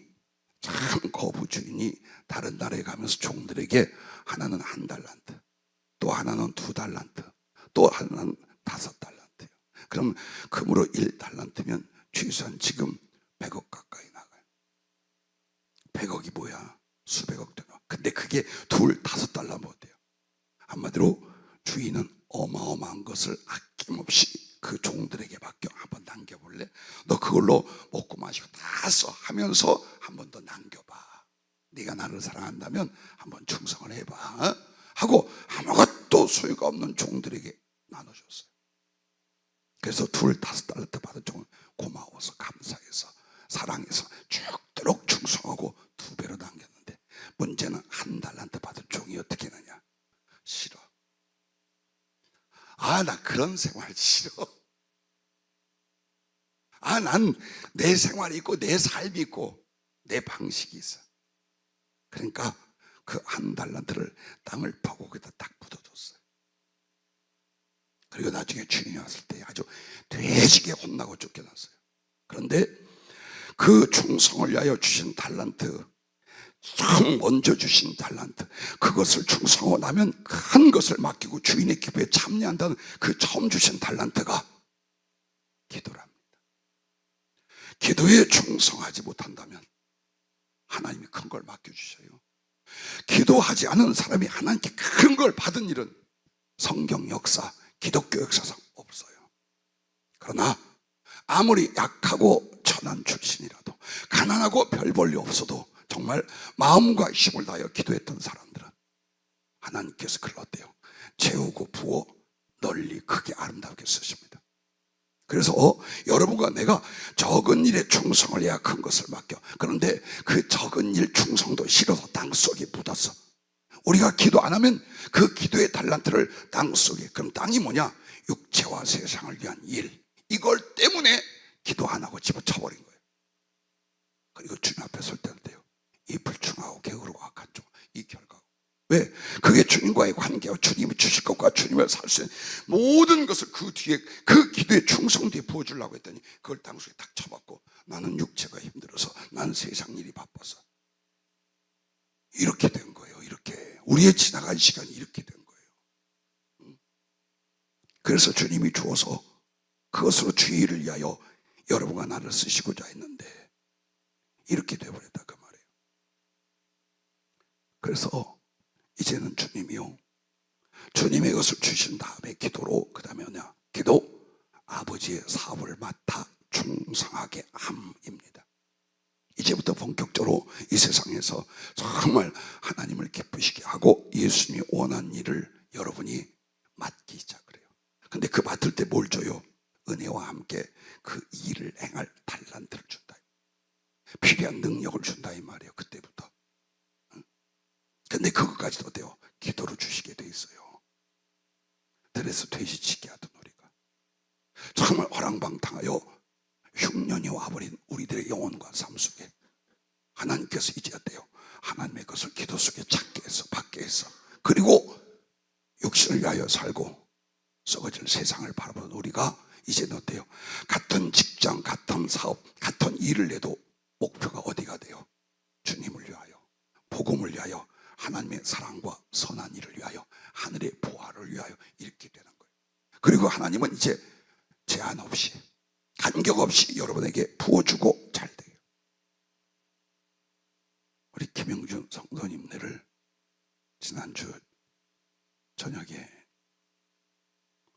참 거부 주인이 다른 나라에 가면서 종들에게 하나는 1달란트, 또 하나는 2달란트, 또 하나는 5달란트요. 그럼 금으로 1달란트면 최소한 지금 100억 가까이 나가요. 100억이 뭐야? 수백억 되나? 근데 그게 5달러 못 돼요. 한마디로 주인은 어마어마한 것을 아낌없이 그 종들에게 맡겨. 한번 남겨볼래? 너 그걸로 먹고 마시고 다 써 하면서 한 번 더 남겨봐. 네가 나를 사랑한다면 한번 충성을 해봐 하고 아무것도 소유가 없는 종들에게 나눠줬어요. 그래서 5달란트 받은 종은 고마워서, 감사해서, 사랑해서 죽도록 충성하고 2배로 남겼는데, 문제는 1달란트 받은 종이 어떻게 하느냐? 싫어. 나 그런 생활 싫어. 난 내 생활이 있고 내 삶이 있고 내 방식이 있어. 그러니까 그 1달란트를 땅을 파고 거기다 딱 묻어뒀어요. 그리고 나중에 주인이 왔을 때 아주 되지게 혼나고 쫓겨났어요. 그런데 그 충성을 위하여 주신 달란트, 참 먼저 주신 달란트, 그것을 충성하고 나면 큰 것을 맡기고 주인의 기부에 참여한다는 그 처음 주신 달란트가 기도랍니다. 기도에 충성하지 못한다면 하나님이 큰 걸 맡겨주셔요. 기도하지 않은 사람이 하나님께 큰 걸 받은 일은 성경 역사, 기독교 역사상 없어요. 그러나 아무리 약하고 천한 출신이라도, 가난하고 별 볼일 없어도 정말 마음과 힘을 다하여 기도했던 사람들은 하나님께서 그걸 어때요? 채우고 부어 널리 크게 아름답게 쓰십니다. 그래서 여러분과 내가 적은 일에 충성을 해야 큰 것을 맡겨. 그런데 그 적은 일 충성도 싫어서 땅속에 묻었어. 우리가 기도 안 하면 그 기도의 달란트를 땅속에, 그럼 땅이 뭐냐? 육체와 세상을 위한 일, 이걸 때문에 기도 안 하고 집어쳐버린 거예요. 그리고 주님 앞에 설 때는 돼요. 이 불충하고 게으르고 악한 종, 이 결과고. 왜? 그게 주님과의 관계와 주님이 주실 것과 주님을 살 수 있는 모든 것을 그 뒤에, 그 기도의 충성 뒤에 부어주려고 했더니 그걸 땅속에 딱 쳐박고, 나는 육체가 힘들어서, 나는 세상 일이 바빠서. 이렇게 된 거예요. 이렇게 우리의 지나간 시간이 이렇게 된 거예요. 그래서 주님이 주어서 그것으로 주의 일을 위하여 여러분과 나를 쓰시고자 했는데 이렇게 되어버렸다 그 말이에요. 그래서 이제는 주님이요, 주님의 것을 주신 다음에 기도로, 그 다음에 뭐냐? 기도, 아버지의 사업을 맡아 충성하게 함입니다. 이제부터 본격적으로 이 세상에서 정말 하나님을 기쁘시게 하고 예수님이 원한 일을 여러분이 맡기자 그래요. 근데 그 맡을 때 뭘 줘요? 은혜와 함께 그 일을 행할 달란트를 준다. 필요한 능력을 준다 이 말이에요. 그때부터. 근데 그것까지도 어때요? 기도로 주시게 돼 있어요. 들에서 돼지치기 하던 우리가 정말 허랑방탕하여 흉년이 와버린 우리들의 영혼과 삶 속에 하나님께서 이제 어때요? 하나님의 것을 기도 속에 찾게 해서 받게 해서, 그리고 육신을 위하여 살고 썩어질 세상을 바라보는 우리가 이제는 어때요? 같은 직장, 같은 사업, 같은 일을 내도 목표가 어디가 돼요? 주님을 위하여, 복음을 위하여, 하나님의 사랑과 선한 일을 위하여, 하늘의 보화를 위하여, 이렇게 되는 거예요. 그리고 하나님은 이제 제한 없이, 간격 없이 여러분에게 부어주고 잘 돼요. 우리 김영준 성도님네를 지난주 저녁에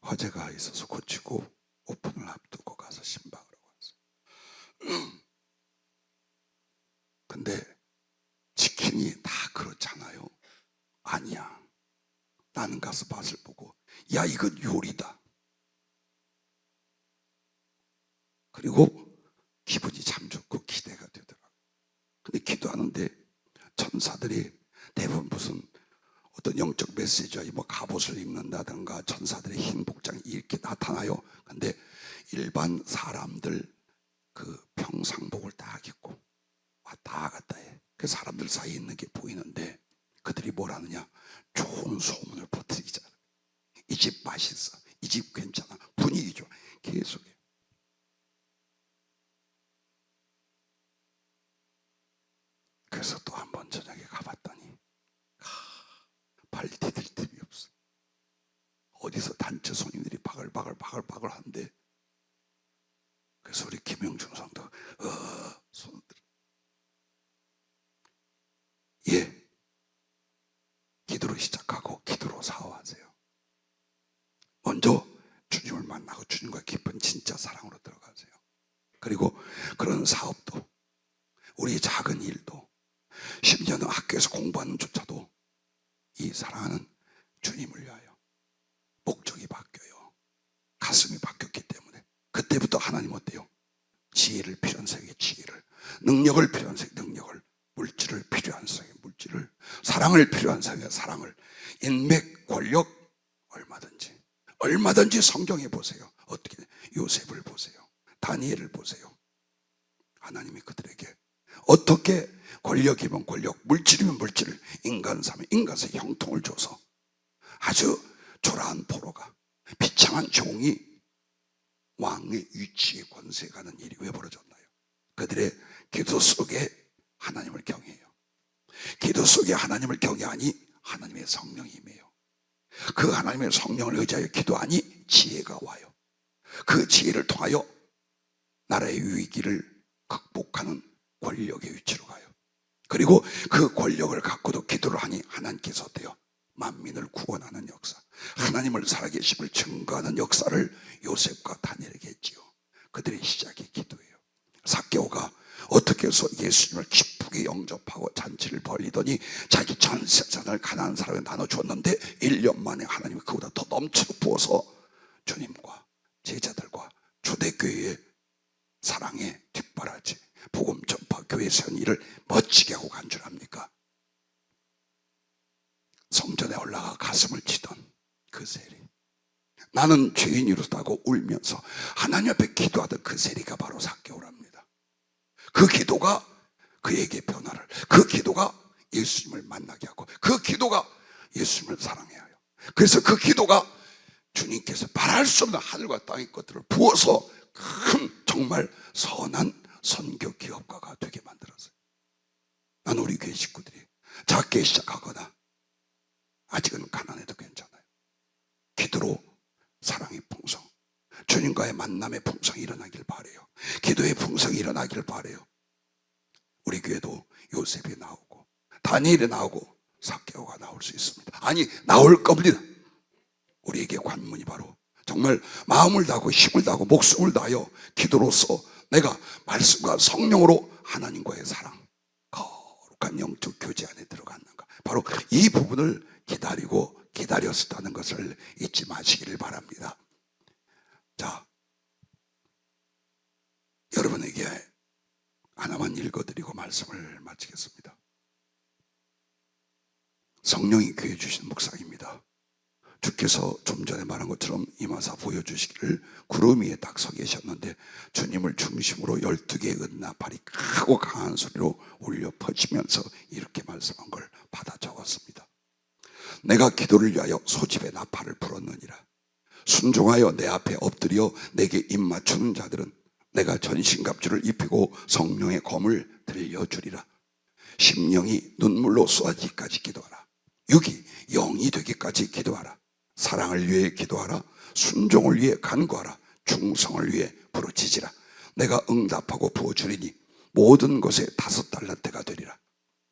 화재가 있어서 고치고 오픈을 앞두고 가서 신방을 하고 왔어요. 근데 치킨이 다 그렇잖아요. 아니야. 나는 가서 맛을 보고, 야, 이건 요리다. 그리고 기분이 참 좋고 기대가 되더라고요. 근데 기도하는데 천사들이 대부분 무슨 어떤 영적 메시지와 뭐 갑옷을 입는다든가 천사들의 흰 복장이 이렇게 나타나요. 근데 일반 사람들 그 평상복을 딱 입고 왔다 갔다 해. 그 사람들 사이에 있는 게 보이는데 그들이 뭘 하느냐? 좋은 소문을 퍼뜨리잖아. 이 집 맛있어, 이 집 괜찮아, 분위기 좋아. 계속해요. 그래서 또 한 번 저녁에 가봤더니 발이 디딜 틈이 없어. 어디서 단체 손님들이 바글바글 하는데, 그래서 우리 김영중 성도 손을 들어. 예, 기도로 시작하고 기도로 사화하세요. 먼저 주님을 만나고 주님과 깊은 진짜 사랑으로 들어가세요. 그리고 그런 사업도, 우리 작은 일도, 심지어는 학교에서 공부하는 조차도 이 사랑하는 주님을 위하여 목적이 바뀌어요. 가슴이 바뀌었기 때문에 그때부터 하나님 어때요? 지혜를 필요한 사람에게 지혜를, 능력을 필요한 사람에게 능력을, 물질을 필요한 사람에게 물질을, 사랑을 필요한 사람에게 사랑을, 인맥, 권력, 얼마든지 성경에 보세요. 어떻게 요셉을 보세요. 다니엘을 보세요. 하나님이 그들에게 어떻게 권력이면 권력, 물질이면 물질을, 인간삼에 인간의 형통을 줘서 아주 초라한 포로가, 비참한 종이 왕의 위치에 권세에 가는 일이 왜 벌어졌나요? 그들의 기도 속에 하나님을 경외해요. 기도 속에 하나님을 경외하니 하나님의 성령이 임해요. 그 하나님의 성령을 의지하여 기도하니 지혜가 와요. 그 지혜를 통하여 나라의 위기를 극복하는 권력의 위치로 가요. 그리고 그 권력을 갖고도 기도를 하니 하나님께서 어때요? 만민을 구원하는 역사, 하나님을 살아계심을 증거하는 역사를 요셉과 다니엘에게 했지요. 그들의 시작이 기도예요. 삭개오가 어떻게 해서 예수님을 기쁘게 영접하고 잔치를 벌리더니 자기 전 세상을 가난한 사람에 나눠주었는데 1년 만에 하나님이 그보다 더 넘치고 부어서 주님과 제자들과 초대교회의 사랑의 뒷바라지, 복음 전파 교회 세운 일을 멋지게 하고 간 줄 압니까? 성전에 올라가 가슴을 치던 그 세리, 나는 죄인이로다고 울면서 하나님 앞에 기도하던 그 세리가 바로 삭개오랍니다. 그 기도가 그에게 변화를, 그 기도가 예수님을 만나게 하고, 그 기도가 예수님을 사랑해야 해요. 그래서 그 기도가 주님께서 말할 수 없는 하늘과 땅의 것들을 부어서 큰 정말 선한 선교 기업가가 되게 만들었어요. 난 우리 교회 식구들이 작게 시작하거나 아직은 가난해도 괜찮아요. 기도로 사랑의 풍성, 주님과의 만남의 풍성이 일어나길 바라요. 기도의 풍성이 일어나길 바라요. 우리 교회도 요셉이 나오고 다니엘이 나오고 삭개오가 나올 수 있습니다. 아니, 나올 겁니다. 우리에게 관문이 바로 정말 마음을 다하고 힘을 다하고 목숨을 다하여 기도로서 내가 말씀과 성령으로 하나님과의 사랑, 거룩한 영적 교제 안에 들어갔는가, 바로 이 부분을 기다리고 기다렸었다는 것을 잊지 마시기를 바랍니다. 자, 여러분에게 하나만 읽어드리고 말씀을 마치겠습니다. 성령이 교회 주신 묵상입니다. 주께서 좀 전에 말한 것처럼 임하사 보여주시기를 구름 위에 딱 서 계셨는데 주님을 중심으로 12개의 은나팔이 크고 강한 소리로 울려 퍼지면서 이렇게 말씀한 걸 받아 적었습니다. 내가 기도를 위하여 소집의 나팔을 불었느니라. 순종하여 내 앞에 엎드려 내게 입맞추는 자들은 내가 전신갑주를 입히고 성령의 검을 들려주리라. 심령이 눈물로 쏟아지기까지 기도하라. 육이 영이 되기까지 기도하라. 사랑을 위해 기도하라. 순종을 위해 간구하라. 충성을 위해 부르짖으라. 내가 응답하고 부어주리니 모든 것에 5달란트가 되리라.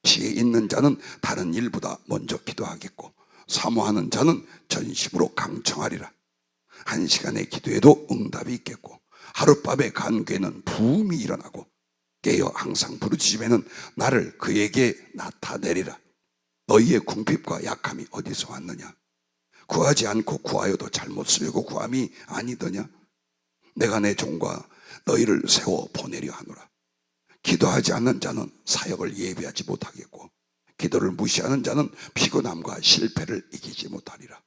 지혜 있는 자는 다른 일보다 먼저 기도하겠고 사모하는 자는 전심으로 강청하리라. 1시간의 기도에도 응답이 있겠고 하룻밤의 간구에는 부음이 일어나고 깨어 항상 부르짖으면 나를 그에게 나타내리라. 너희의 궁핍과 약함이 어디서 왔느냐? 구하지 않고 구하여도 잘못 쓰려고 구함이 아니더냐? 내가 내 종과 너희를 세워 보내려 하노라. 기도하지 않는 자는 사역을 예비하지 못하겠고 기도를 무시하는 자는 피곤함과 실패를 이기지 못하리라.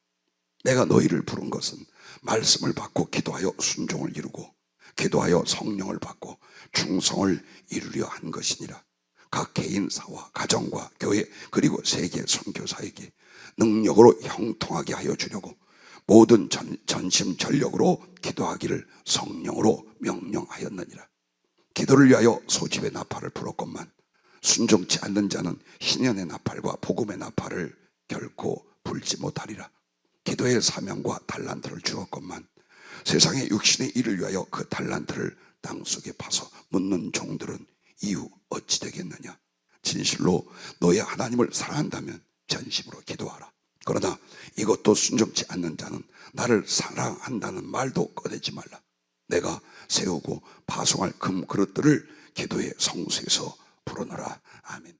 내가 너희를 부른 것은 말씀을 받고 기도하여 순종을 이루고 기도하여 성령을 받고 충성을 이루려 한 것이니라. 각 개인사와 가정과 교회 그리고 세계 선교사에게 능력으로 형통하게 하여 주려고 모든 전심 전력으로 기도하기를 성령으로 명령하였느니라. 기도를 위하여 소집의 나팔을 불었건만 순종치 않는 자는 희년의 나팔과 복음의 나팔을 결코 불지 못하리라. 기도의 사명과 달란트를 주었건만 세상의 육신의 일을 위하여 그 달란트를 땅속에 파서 묻는 종들은 이후 어찌 되겠느냐. 진실로 너의 하나님을 사랑한다면 전심으로 기도하라. 그러나 이것도 순종치 않는 자는 나를 사랑한다는 말도 꺼내지 말라. 내가 세우고 파송할 금 그릇들을 기도의 성소에서 불어넣으라. 아멘.